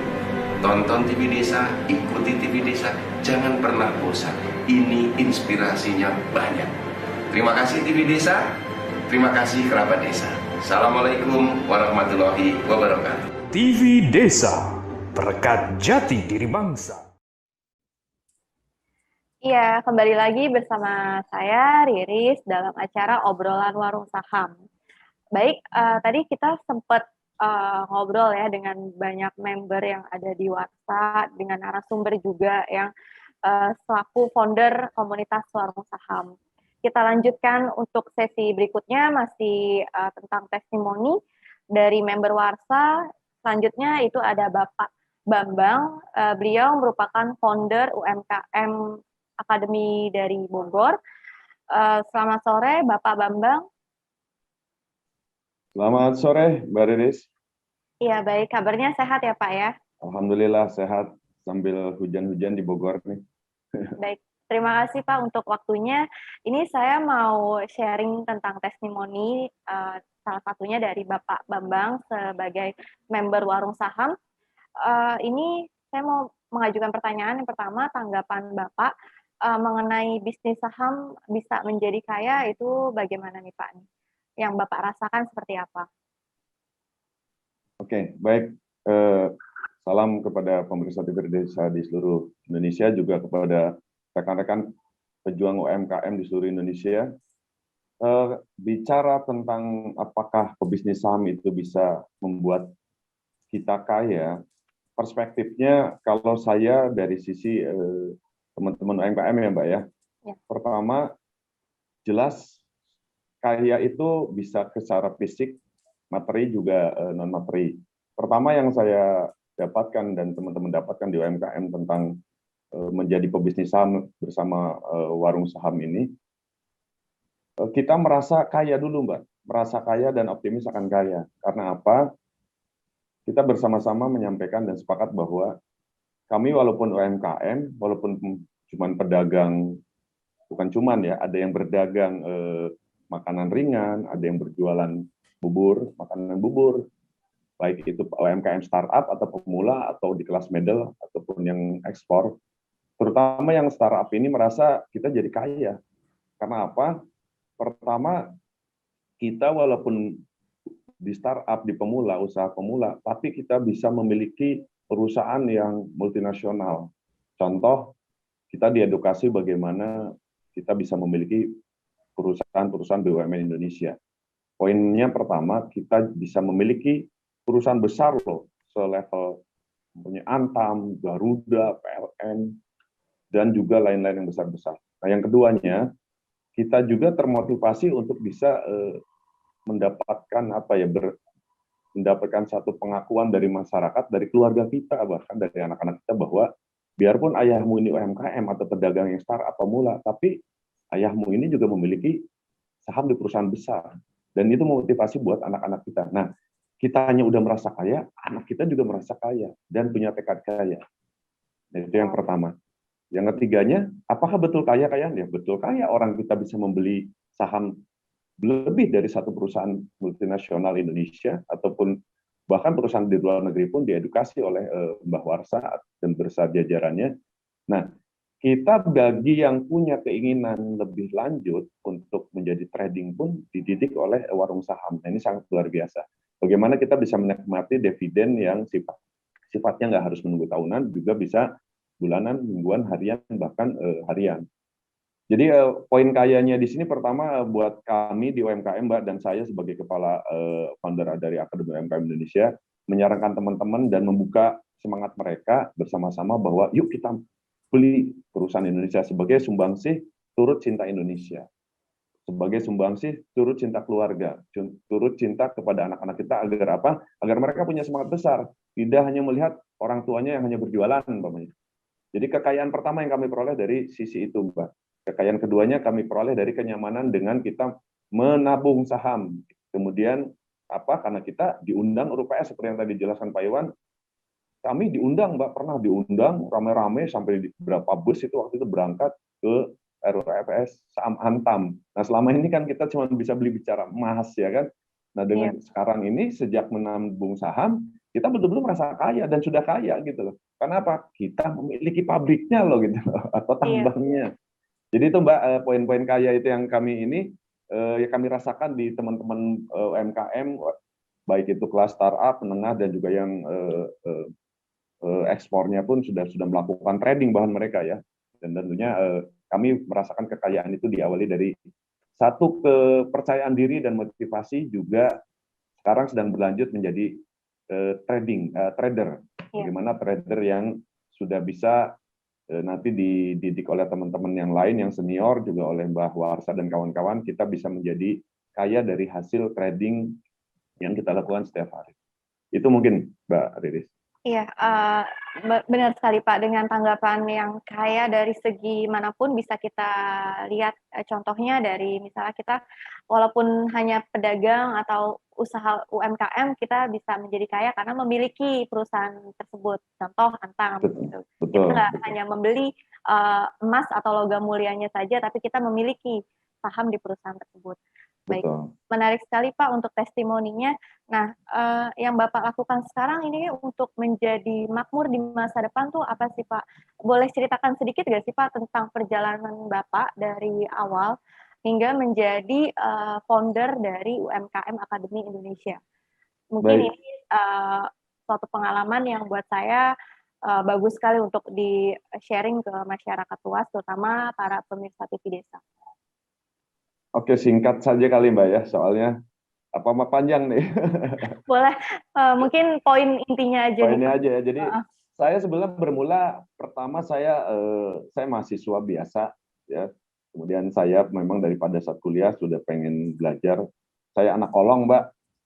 tonton TV Desa, ikuti TV Desa, jangan pernah bosan. Ini inspirasinya banyak. Terima kasih TV Desa, terima kasih kerabat desa. Assalamualaikum warahmatullahi wabarakatuh. TV Desa, perekat jati diri bangsa. Iya, kembali lagi bersama saya Riris dalam acara obrolan warung saham. Baik, tadi kita sempat ngobrol ya dengan banyak member yang ada di Warsa, dengan narasumber juga yang selaku founder komunitas warung saham. Kita lanjutkan untuk sesi berikutnya, masih tentang testimoni dari member Warsa. Selanjutnya itu ada Bapak Bambang, beliau merupakan founder UMKM Akademi dari Bogor. Selamat sore Bapak Bambang. Selamat sore Mbak Riris. Iya, baik. Kabarnya sehat ya Pak ya? Alhamdulillah sehat sambil hujan-hujan di Bogor nih. Baik, terima kasih Pak untuk waktunya. Ini saya mau sharing tentang testimoni, salah satunya dari Bapak Bambang sebagai member warung saham. Ini saya mau mengajukan pertanyaan. Yang pertama, tanggapan Bapak mengenai bisnis saham bisa menjadi kaya itu bagaimana nih Pak? Yang Bapak rasakan seperti apa? Oke, baik. Salam kepada pemirsa TV Desa di seluruh Indonesia, juga kepada rekan-rekan pejuang UMKM di seluruh Indonesia. Bicara tentang apakah pebisnis saham itu bisa membuat kita kaya, perspektifnya kalau saya dari sisi teman-teman UMKM ya Mbak ya. Pertama, jelas kaya itu bisa secara fisik, materi juga non-materi. Pertama yang saya dapatkan dan teman-teman dapatkan di UMKM tentang menjadi pebisnis saham bersama warung saham ini, kita merasa kaya dulu Mbak, merasa kaya dan optimis akan kaya. Karena apa? Kita bersama-sama menyampaikan dan sepakat bahwa kami walaupun UMKM, walaupun cuman pedagang, bukan cuman ya, ada yang berdagang makanan ringan, ada yang berjualan bubur, makanan bubur, baik itu UMKM startup atau pemula atau di kelas middle ataupun yang ekspor. Terutama yang startup ini merasa kita jadi kaya. Karena apa? Pertama, kita walaupun di startup, di pemula, usaha pemula, tapi kita bisa memiliki perusahaan yang multinasional. Contoh, kita diedukasi bagaimana kita bisa memiliki perusahaan-perusahaan BUMN Indonesia. Poinnya pertama, kita bisa memiliki perusahaan besar loh, selevel punya Antam, Garuda, PLN, dan juga lain-lain yang besar-besar. Nah, yang keduanya, kita juga termotivasi untuk bisa mendapatkan mendapatkan satu pengakuan dari masyarakat, dari keluarga kita, bahkan dari anak-anak kita bahwa biarpun ayahmu ini UMKM atau pedagang yang startup pemula, tapi ayahmu ini juga memiliki saham di perusahaan besar. Dan itu motivasi buat anak-anak kita. Nah, kita hanya udah merasa kaya, anak kita juga merasa kaya dan punya tekad kaya. Nah, itu yang pertama. Yang ketiganya, apakah betul kaya? Ya betul kaya. Orang kita bisa membeli saham lebih dari satu perusahaan multinasional Indonesia, ataupun bahkan perusahaan di luar negeri pun diedukasi oleh Mbah Warsa dan beserta jajarannya. Nah, kita bagi yang punya keinginan lebih lanjut untuk menjadi trading pun dididik oleh warung saham. Nah, ini sangat luar biasa. Bagaimana kita bisa menikmati dividen yang sifatnya nggak harus menunggu tahunan, juga bisa bulanan, mingguan, harian, bahkan harian. Jadi poin kayanya di sini pertama buat kami di UMKM, Mbak, dan saya sebagai kepala founder dari Akademi UMKM Indonesia menyarankan teman-teman dan membuka semangat mereka bersama-sama bahwa yuk kita beli perusahaan Indonesia sebagai sumbangsih turut cinta Indonesia, sebagai sumbangsih turut cinta keluarga, turut cinta kepada anak-anak kita agar apa? Agar mereka punya semangat besar, tidak hanya melihat orang tuanya yang hanya berjualan, umpamanya. Jadi kekayaan pertama yang kami peroleh dari sisi itu, Mbak. Kekayaan keduanya kami peroleh dari kenyamanan dengan kita menabung saham. Kemudian apa? Karena kita diundang UPS seperti yang tadi dijelaskan Pak Iwan, kami diundang, Mbak, pernah diundang rame-rame sampai di beberapa bus itu waktu itu berangkat ke RUPS saham Antam. Nah, selama ini kan kita cuma bisa beli bicara emas, ya kan? Nah, dengan sekarang ini sejak menabung saham, kita betul-betul merasa kaya dan sudah kaya gitu loh. Karena apa? Kita memiliki pabriknya loh gitu loh, atau tambangnya. Jadi itu, Mbak, poin-poin kaya itu yang kami ini ya kami rasakan di teman-teman UMKM, baik itu kelas startup, menengah, dan juga yang ekspornya pun sudah melakukan trading bahan mereka ya. Dan tentunya kami merasakan kekayaan itu diawali dari satu kepercayaan diri dan motivasi, juga sekarang sedang berlanjut menjadi trader. Bagaimana trader yang sudah bisa nanti dididik oleh teman-teman yang lain yang senior, juga oleh Mbah Warsa dan kawan-kawan, kita bisa menjadi kaya dari hasil trading yang kita lakukan setiap hari. Itu mungkin, Mbak Riris. Iya, benar sekali Pak, dengan tanggapan yang kaya dari segi manapun bisa kita lihat contohnya dari misalnya kita walaupun hanya pedagang atau usaha UMKM, kita bisa menjadi kaya karena memiliki perusahaan tersebut, contoh Antam. Gitu. Kita nggak hanya membeli emas atau logam mulianya saja, tapi kita memiliki saham di perusahaan tersebut. Baik, menarik sekali Pak untuk testimoninya. Nah, yang Bapak lakukan sekarang ini untuk menjadi makmur di masa depan tuh apa sih Pak? Boleh ceritakan sedikit nggak sih Pak tentang perjalanan Bapak dari awal hingga menjadi founder dari UMKM Akademi Indonesia? Mungkin ini suatu pengalaman yang buat saya bagus sekali untuk di-sharing ke masyarakat luas, terutama para pemirsa TV Desa. Oke, singkat saja kali Mbak ya, soalnya apa panjang nih. Boleh, mungkin poin intinya aja. Poinnya aja ya. Jadi saya sebenarnya bermula pertama saya mahasiswa biasa ya. Kemudian saya memang daripada saat kuliah sudah pengen belajar. Saya anak kolong, Mbak.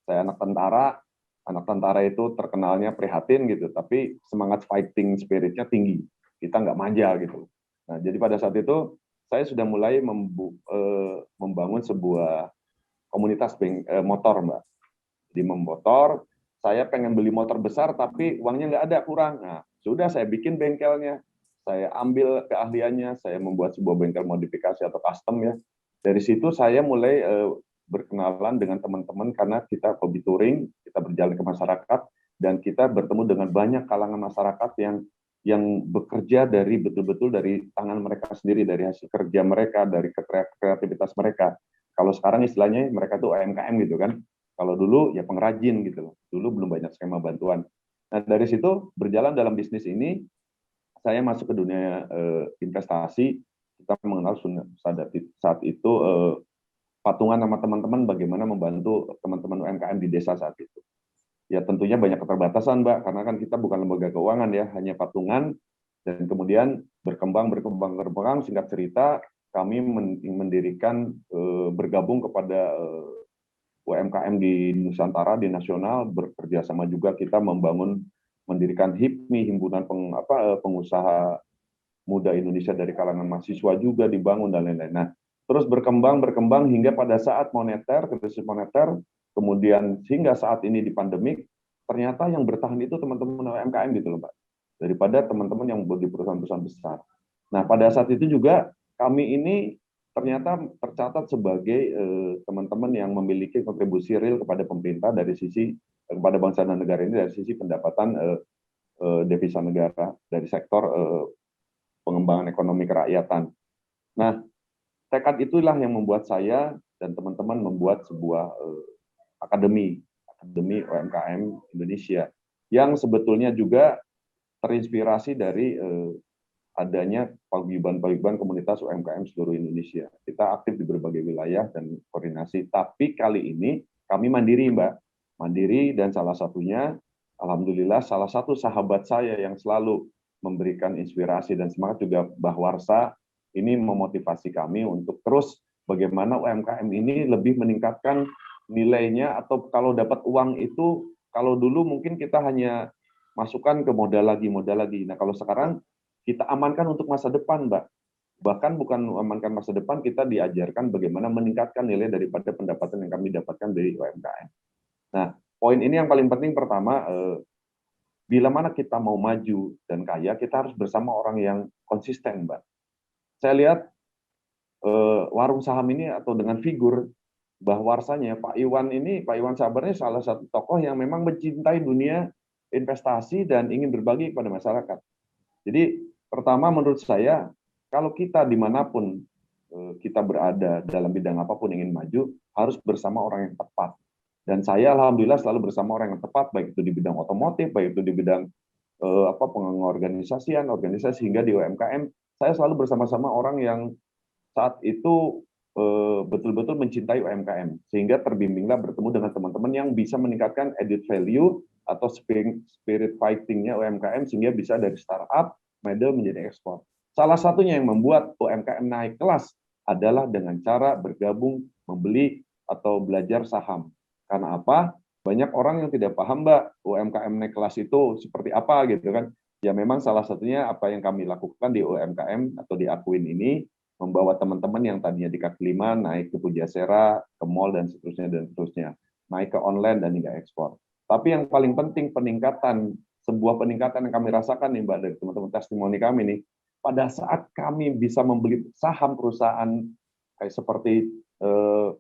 Saya anak tentara. Anak tentara itu terkenalnya prihatin gitu, tapi semangat fighting spiritnya tinggi. Kita nggak manja gitu. Nah, jadi pada saat itu saya sudah mulai membangun sebuah komunitas motor, Mbak. Di motor, saya pengen beli motor besar, tapi uangnya nggak ada, kurang. Nah, sudah saya bikin bengkelnya, saya ambil keahliannya, saya membuat sebuah bengkel modifikasi atau custom ya. Dari situ saya mulai berkenalan dengan teman-teman karena kita hobi touring, kita berjalan ke masyarakat, dan kita bertemu dengan banyak kalangan masyarakat yang bekerja dari betul-betul dari tangan mereka sendiri, dari hasil kerja mereka, dari kreativitas mereka. Kalau sekarang istilahnya mereka tuh UMKM gitu kan. Kalau dulu ya pengrajin gitu loh. Dulu belum banyak skema bantuan. Nah, dari situ berjalan dalam bisnis ini, saya masuk ke dunia investasi. Kita mengenal saat itu patungan sama teman-teman bagaimana membantu teman-teman UMKM di desa saat itu. Ya tentunya banyak keterbatasan, Mbak, karena kan kita bukan lembaga keuangan ya, hanya patungan, dan kemudian berkembang, singkat cerita, kami mendirikan, bergabung kepada UMKM di Nusantara, di nasional, bekerja sama juga kita mendirikan HIPMI, Himpunan Pengusaha Muda Indonesia dari kalangan mahasiswa juga dibangun, dan lain-lain. Nah, terus berkembang hingga pada saat krisis moneter, kemudian hingga saat ini di pandemik, ternyata yang bertahan itu teman-teman UMKM gitu loh, Mbak. Daripada teman-teman yang di perusahaan-perusahaan besar. Nah, pada saat itu juga kami ini ternyata tercatat sebagai teman-teman yang memiliki kontribusi real kepada pemerintah dari sisi kepada bangsa dan negara ini dari sisi pendapatan devisa negara dari sektor pengembangan ekonomi kerakyatan. Nah, tekad itulah yang membuat saya dan teman-teman membuat sebuah akademi UMKM Indonesia. yang sebetulnya juga terinspirasi dari adanya paguyuban komunitas UMKM seluruh Indonesia. Kita aktif di berbagai wilayah dan koordinasi, tapi kali ini kami mandiri, Mbak. Mandiri, dan salah satunya, alhamdulillah, salah satu sahabat saya yang selalu memberikan inspirasi dan semangat juga Mbah Warsa, ini memotivasi kami untuk terus bagaimana UMKM ini lebih meningkatkan nilainya, atau kalau dapat uang itu, kalau dulu mungkin kita hanya masukkan ke modal lagi. Nah, kalau sekarang kita amankan untuk masa depan, Mbak. Bahkan bukan amankan masa depan, kita diajarkan bagaimana meningkatkan nilai daripada pendapatan yang kami dapatkan dari UMKM. Nah, poin ini yang paling penting pertama, bila mana kita mau maju dan kaya, kita harus bersama orang yang konsisten, Mbak. Saya lihat warung saham ini atau dengan figur Mbah Warsanya, Pak Iwan Sabarnya salah satu tokoh yang memang mencintai dunia investasi dan ingin berbagi kepada masyarakat. Jadi pertama menurut saya, kalau kita dimanapun kita berada dalam bidang apapun ingin maju, harus bersama orang yang tepat. Dan saya alhamdulillah selalu bersama orang yang tepat, baik itu di bidang otomotif, baik itu di bidang pengorganisasian, organisasi hingga di UMKM. Saya selalu bersama-sama orang yang saat itu betul-betul mencintai UMKM, sehingga terbimbinglah bertemu dengan teman-teman yang bisa meningkatkan added value atau spirit fighting-nya UMKM, sehingga bisa dari startup, middle menjadi ekspor. Salah satunya yang membuat UMKM naik kelas adalah dengan cara bergabung, membeli, atau belajar saham. Karena apa? Banyak orang yang tidak paham, Mbak, UMKM naik kelas itu seperti apa gitu kan. Ya memang salah satunya apa yang kami lakukan di UMKM atau di Akuin ini, membawa teman-teman yang tadinya di kaki lima naik ke Pujasera, ke mall, dan seterusnya. Naik ke online dan hingga ekspor. Tapi yang paling penting sebuah peningkatan yang kami rasakan nih, Mbak, dari teman-teman testimoni kami nih, pada saat kami bisa membeli saham perusahaan kayak seperti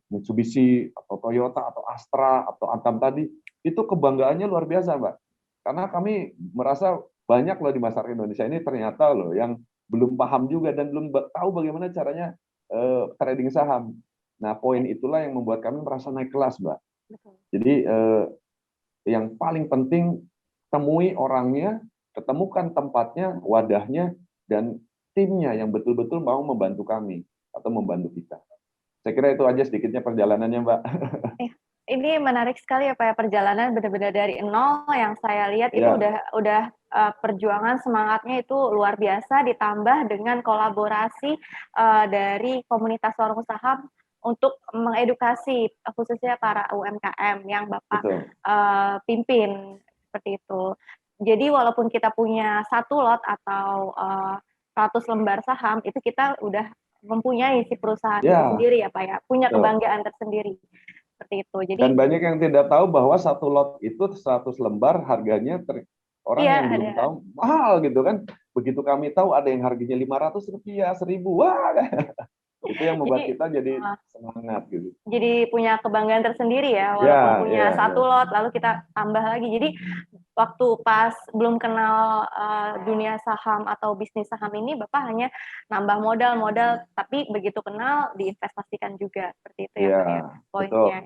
Mitsubishi atau Toyota atau Astra atau Antam tadi, itu kebanggaannya luar biasa, Mbak. Karena kami merasa banyak loh di masyarakat Indonesia ini ternyata loh yang belum paham juga dan belum tahu bagaimana caranya trading saham. Nah, poin itulah yang membuat kami merasa naik kelas, Mbak. Jadi yang paling penting, temui orangnya, ketemukan tempatnya, wadahnya, dan timnya yang betul-betul mau membantu kami atau membantu kita. Saya kira itu aja sedikitnya perjalanannya, Mbak. Ini menarik sekali ya Pak, perjalanan benar-benar dari nol yang saya lihat itu udah perjuangan semangatnya itu luar biasa, ditambah dengan kolaborasi dari komunitas warung saham untuk mengedukasi khususnya para UMKM yang Bapak pimpin seperti itu. Jadi walaupun kita punya 1 lot atau 100 lembar saham, itu kita udah mempunyai si perusahaan sendiri ya Pak ya, punya kebanggaan tersendiri. Seperti itu. Jadi, dan banyak yang tidak tahu bahwa 1 lot itu 100 lembar harganya orang yang belum tahu mahal gitu kan. Begitu kami tahu ada yang harganya Rp500, Rp1.000, wah. Itu yang membuat kita jadi semangat gitu. Jadi punya kebanggaan tersendiri ya, walaupun punya 1 lot, lalu kita tambah lagi. Jadi waktu pas belum kenal dunia saham atau bisnis saham ini, Bapak hanya nambah modal, tapi begitu kenal diinvestasikan juga, seperti itu ya Pak ya, poinnya.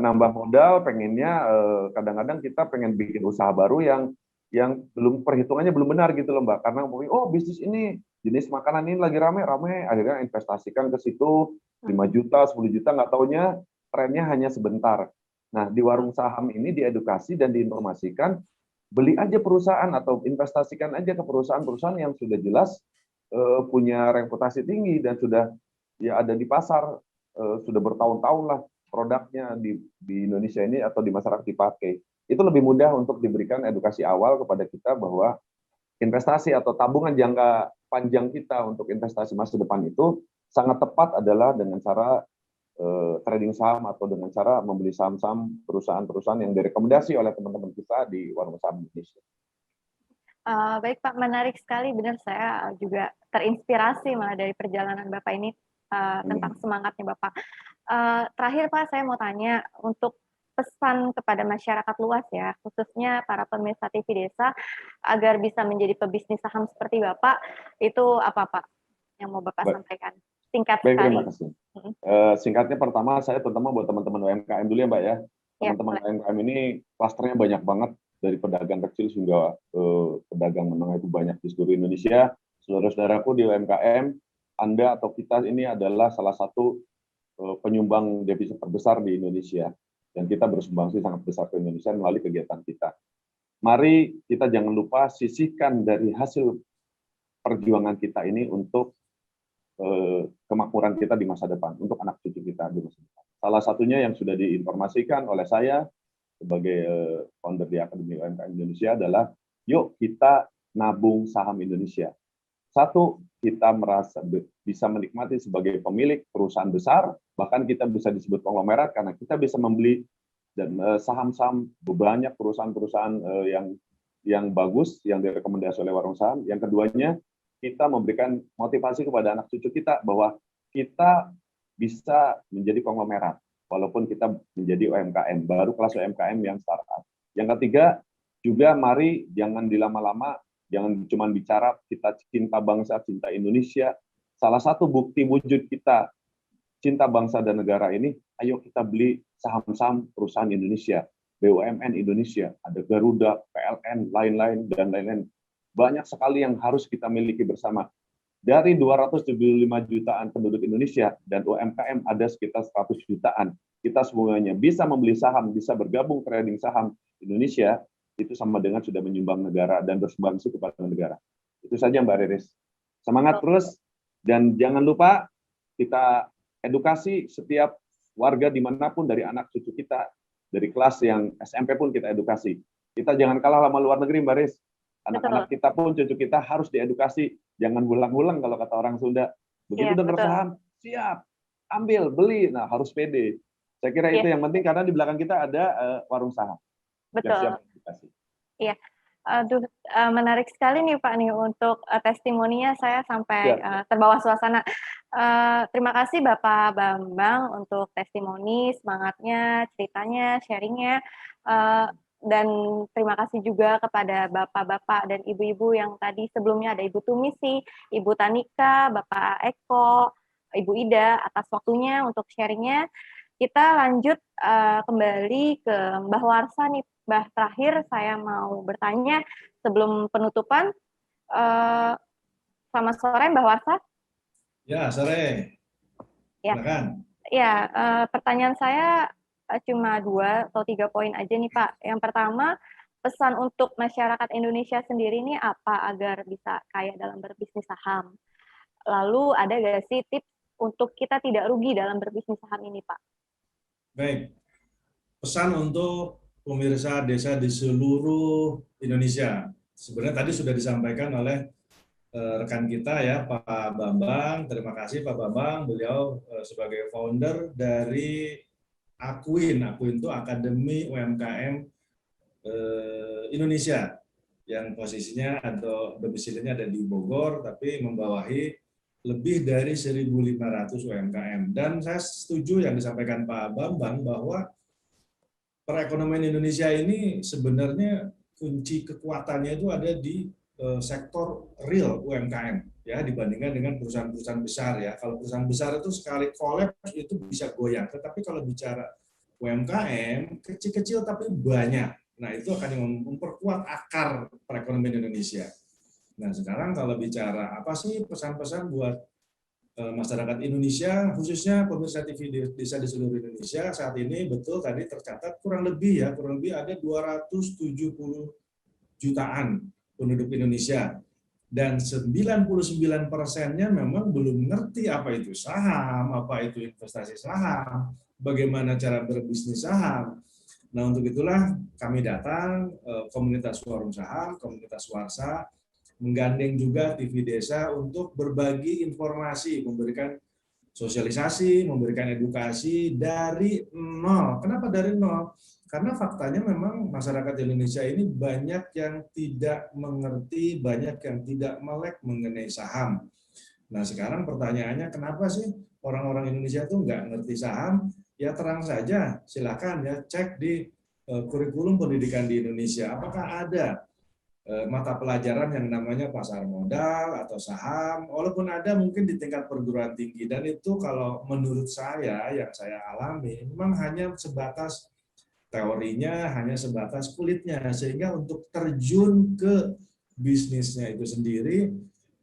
Nambah modal, pengennya kadang-kadang kita pengen bikin usaha baru yang belum perhitungannya belum benar gitu loh, Mbak. Karena bisnis ini, jenis makanan ini lagi rame, akhirnya investasikan ke situ 5 juta, 10 juta, nggak taunya trennya hanya sebentar. Nah, di warung saham ini diedukasi dan diinformasikan, beli aja perusahaan atau investasikan aja ke perusahaan-perusahaan yang sudah jelas punya reputasi tinggi dan sudah ada di pasar, sudah bertahun-tahun lah produknya di Indonesia ini atau di masyarakat dipakai. Itu lebih mudah untuk diberikan edukasi awal kepada kita bahwa investasi atau tabungan jangka panjang kita untuk investasi masa depan itu sangat tepat adalah dengan cara trading saham atau dengan cara membeli saham-saham perusahaan-perusahaan yang direkomendasi oleh teman-teman kita di warung saham Indonesia. Baik Pak, menarik sekali. Benar, saya juga terinspirasi malah dari perjalanan Bapak ini tentang semangatnya Bapak. Terakhir Pak, saya mau tanya untuk pesan kepada masyarakat luas ya, khususnya para pemirsa TV Desa, agar bisa menjadi pebisnis saham seperti Bapak, itu apa Pak yang mau Bapak sampaikan? Singkat sekali. Terima kasih. Singkatnya pertama, saya terutama buat teman-teman UMKM dulu ya Mbak ya. Teman-teman UMKM ini klasternya banyak banget. dari pedagang kecil hingga pedagang menengah itu banyak di seluruh Indonesia. Saudara-saudaraku di UMKM, Anda atau kita ini adalah salah satu penyumbang devisa terbesar di Indonesia. Dan kita bersumbangsi sangat besar ke Indonesia melalui kegiatan kita. Mari kita jangan lupa sisihkan dari hasil perjuangan kita ini untuk kemakmuran kita di masa depan, untuk anak cucu kita di masa depan. Salah satunya yang sudah diinformasikan oleh saya sebagai founder di Akademi UMKM Indonesia adalah, yuk kita nabung saham Indonesia. Satu, kita merasa bisa menikmati sebagai pemilik perusahaan besar, bahkan kita bisa disebut konglomerat karena kita bisa membeli dan saham-saham banyak perusahaan-perusahaan yang bagus yang direkomendasi oleh warung saham. Yang keduanya, kita memberikan motivasi kepada anak cucu kita bahwa kita bisa menjadi konglomerat walaupun kita menjadi UMKM, baru kelas UMKM yang startup. Yang ketiga, juga mari jangan dilama-lama, jangan cuma bicara kita cinta bangsa, cinta Indonesia. Salah satu bukti wujud kita cinta bangsa dan negara ini, ayo kita beli saham-saham perusahaan Indonesia, BUMN Indonesia, ada Garuda, PLN, lain-lain, dan lain-lain. Banyak sekali yang harus kita miliki bersama. Dari 275 jutaan penduduk Indonesia dan UMKM ada sekitar 100 jutaan. Kita semuanya bisa membeli saham, bisa bergabung trading saham Indonesia, itu sama dengan sudah menyumbang negara dan bersumbangsi kepada negara. Itu saja Mbak Riris. Semangat terus, dan jangan lupa kita edukasi setiap warga dimanapun, dari anak cucu kita, dari kelas yang SMP pun kita edukasi. Kita jangan kalah sama luar negeri Mbak Riris. Anak-anak kita pun, cucu kita harus diedukasi. Jangan hulang-hulang kalau kata orang Sunda. Begitu dengar saham, siap, ambil, beli. Nah, harus pede. Saya kira itu yang penting, karena di belakang kita ada warung saham. Betul. Siap edukasi. Iya. Aduh, menarik sekali nih Pak nih untuk testimoninya, saya sampai terbawa suasana. Terima kasih Bapak Bambang untuk testimoni, semangatnya, ceritanya, sharingnya. Dan terima kasih juga kepada bapak-bapak dan ibu-ibu yang tadi sebelumnya ada Ibu Tumisi, Ibu Tanika, Bapak Eko, Ibu Ida atas waktunya untuk sharingnya. Kita lanjut kembali ke Mbah Warsa nih. Mbah, terakhir saya mau bertanya sebelum penutupan. Selamat sore Mbah Warsa. Ya, sore. Silakan. Ya, pertanyaan saya cuma 2 atau 3 poin aja nih Pak. Yang pertama, pesan untuk masyarakat Indonesia sendiri ini apa agar bisa kaya dalam berbisnis saham? Lalu ada nggak sih tips untuk kita tidak rugi dalam berbisnis saham ini Pak? Baik, pesan untuk pemirsa desa di seluruh Indonesia. Sebenarnya tadi sudah disampaikan oleh rekan kita ya, Pak Bambang. Terima kasih Pak Bambang, beliau sebagai founder dari Akuin itu Akademi UMKM Indonesia, yang posisinya atau domisilinya ada di Bogor, tapi membawahi lebih dari 1.500 UMKM. Dan saya setuju yang disampaikan Pak Bambang bahwa perekonomian Indonesia ini sebenarnya kunci kekuatannya itu ada di sektor real UMKM ya, dibandingkan dengan perusahaan-perusahaan besar ya. Kalau perusahaan besar itu sekali kolaps itu bisa goyang, tetapi kalau bicara UMKM kecil-kecil tapi banyak, nah itu akan memperkuat akar perekonomian Indonesia. Nah sekarang kalau bicara apa sih pesan-pesan buat masyarakat Indonesia, khususnya pemirsa TV Desa di seluruh Indonesia, saat ini betul tadi tercatat kurang lebih ada 270 jutaan penduduk Indonesia, dan 99%-nya memang belum ngerti apa itu saham, apa itu investasi saham, bagaimana cara berbisnis saham. Nah untuk itulah kami datang, komunitas warung saham, komunitas Warsa, menggandeng juga TV Desa untuk berbagi informasi, memberikan sosialisasi, memberikan edukasi dari nol. Kenapa dari nol? Karena faktanya memang masyarakat Indonesia ini banyak yang tidak mengerti, banyak yang tidak melek mengenai saham. Nah sekarang pertanyaannya, kenapa sih orang-orang Indonesia itu nggak ngerti saham? Ya terang saja, silakan ya cek di kurikulum pendidikan di Indonesia. Apakah ada mata pelajaran yang namanya pasar modal atau saham? Walaupun ada mungkin di tingkat perguruan tinggi, dan itu kalau menurut saya yang saya alami memang hanya sebatas teorinya hanya sebatas kulitnya, sehingga untuk terjun ke bisnisnya itu sendiri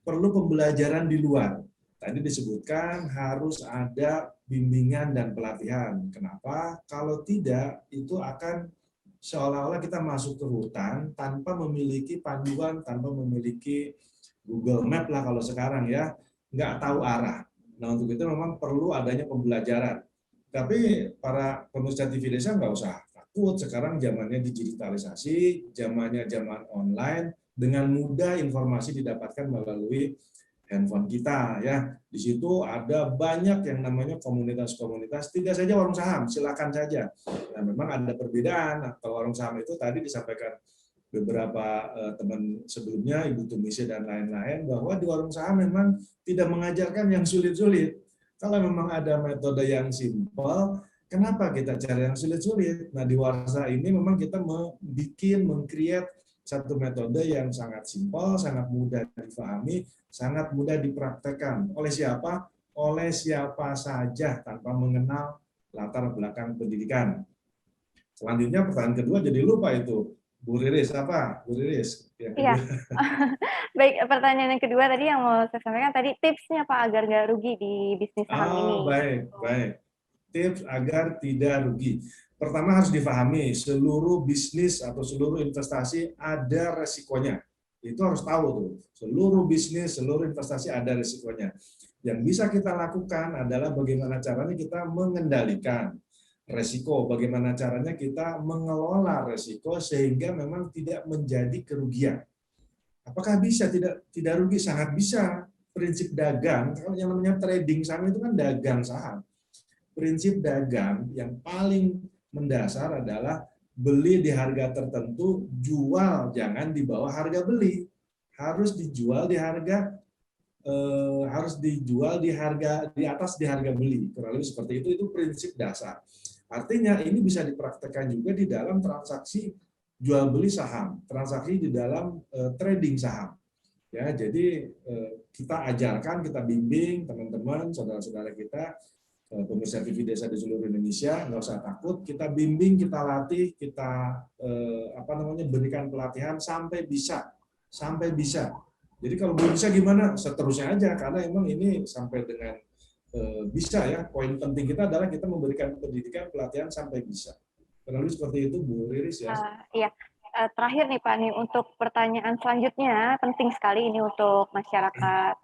perlu pembelajaran di luar. Tadi disebutkan harus ada bimbingan dan pelatihan. Kenapa? Kalau tidak, itu akan seolah-olah kita masuk ke hutan tanpa memiliki panduan, tanpa memiliki Google Map lah kalau sekarang ya, nggak tahu arah. Nah untuk itu memang perlu adanya pembelajaran. Tapi para pemirsa TV Desa nggak usah takut, sekarang zamannya digitalisasi, zamannya zaman online, dengan mudah informasi didapatkan melalui handphone kita ya. Di situ ada banyak yang namanya komunitas-komunitas, tidak saja warung saham, silakan saja. Nah, memang ada perbedaan. Kalau warung saham itu tadi disampaikan beberapa teman sebelumnya, Ibu Tumise dan lain-lain, bahwa di warung saham memang tidak mengajarkan yang sulit-sulit. Kalau memang ada metode yang simpel, kenapa kita cari yang sulit-sulit? Nah, di Warsa ini memang kita meng-create satu metode yang sangat simpel, sangat mudah difahami, sangat mudah dipraktekkan. Oleh siapa? Oleh siapa saja tanpa mengenal latar belakang pendidikan. Selanjutnya pertanyaan kedua jadi lupa itu. Bu Riris, apa? Bu Riris. Iya. Baik, pertanyaan yang kedua tadi yang mau saya sampaikan tadi, tipsnya Pak agar nggak rugi di bisnis saham ini. Baik. Tips agar tidak rugi. Pertama harus difahami, seluruh bisnis atau seluruh investasi ada resikonya. Itu harus tahu tuh. Seluruh bisnis, seluruh investasi ada resikonya. Yang bisa kita lakukan adalah bagaimana caranya kita mengendalikan resiko, bagaimana caranya kita mengelola resiko sehingga memang tidak menjadi kerugian. Apakah bisa tidak rugi? Sangat bisa. Prinsip dagang, kalau yang namanya trading saham itu kan dagang saham. Prinsip dagang yang paling mendasar adalah beli di harga tertentu, jual jangan di bawah harga beli. Harus dijual di harga di atas di harga beli. Kurang lebih seperti itu prinsip dasar. Artinya ini bisa dipraktekkan juga di dalam transaksi jual beli saham, transaksi di dalam trading saham. Ya, jadi kita ajarkan, kita bimbing teman-teman, saudara-saudara kita, pemirsa TV Desa di seluruh Indonesia, nggak usah takut, kita bimbing, kita latih, kita berikan pelatihan sampai bisa. Jadi kalau belum bisa gimana? Seterusnya aja, karena emang ini sampai dengan bisa ya. Poin penting kita adalah kita memberikan pendidikan, pelatihan sampai bisa. Kurang lebih seperti itu, Bu Riris ya. Iya. Terakhir nih Pak, nih untuk pertanyaan selanjutnya, penting sekali ini untuk masyarakat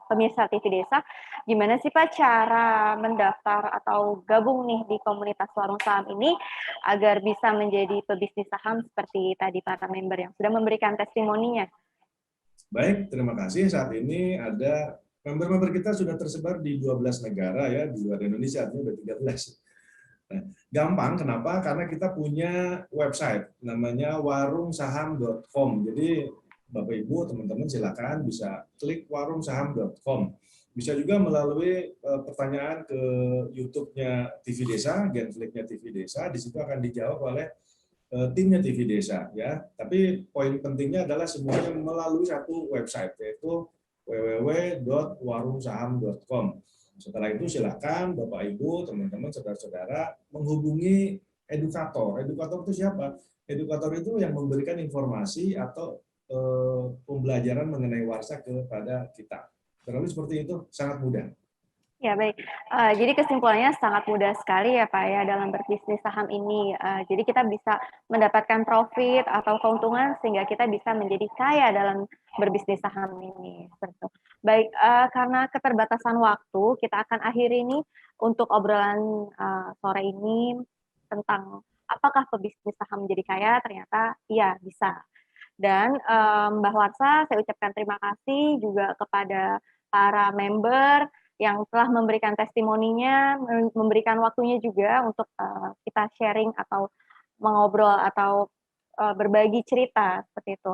pemirsa TV Desa. Gimana sih Pak cara mendaftar atau gabung nih di komunitas warung saham ini agar bisa menjadi pebisnis saham seperti tadi para member yang sudah memberikan testimoninya? Baik, terima kasih. Saat ini ada member-member kita sudah tersebar di 12 negara ya, di luar Indonesia, artinya udah 13. Nah, gampang, kenapa? Karena kita punya website, namanya warungsaham.com. Jadi, Bapak Ibu, teman-teman silakan bisa klik warungsaham.com. Bisa juga melalui pertanyaan ke YouTube-nya TV Desa, Genflix-nya TV Desa, di situ akan dijawab oleh timnya TV Desa ya. Tapi poin pentingnya adalah semuanya melalui satu website, yaitu www.warungsaham.com. Setelah itu silakan Bapak Ibu, teman-teman, saudara-saudara menghubungi edukator. Edukator itu siapa? Edukator itu yang memberikan informasi atau pembelajaran mengenai Warsa kepada kita. Kurang lebih seperti itu, sangat mudah. Ya baik, jadi kesimpulannya sangat mudah sekali ya Pak ya dalam berbisnis saham ini. Jadi kita bisa mendapatkan profit atau keuntungan sehingga kita bisa menjadi kaya dalam berbisnis saham ini. Baik, karena keterbatasan waktu, kita akan akhiri ini untuk obrolan sore ini tentang apakah pebisnis saham menjadi kaya. Ternyata iya bisa. Dan Mbak Warsa, saya ucapkan terima kasih juga kepada para member yang telah memberikan testimoninya, memberikan waktunya juga untuk kita sharing atau mengobrol atau berbagi cerita seperti itu.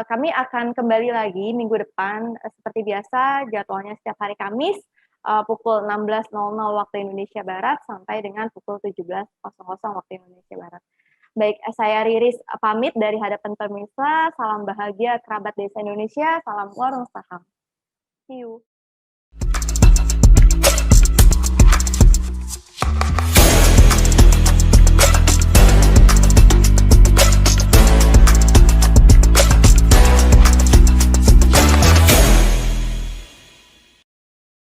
Kami akan kembali lagi minggu depan seperti biasa, jadwalnya setiap hari Kamis pukul 16.00 waktu Indonesia Barat sampai dengan pukul 17.00 waktu Indonesia Barat. Baik, saya Riris pamit dari hadapan pemirsa. Salam bahagia kerabat Desa Indonesia, salam warung saham. See you.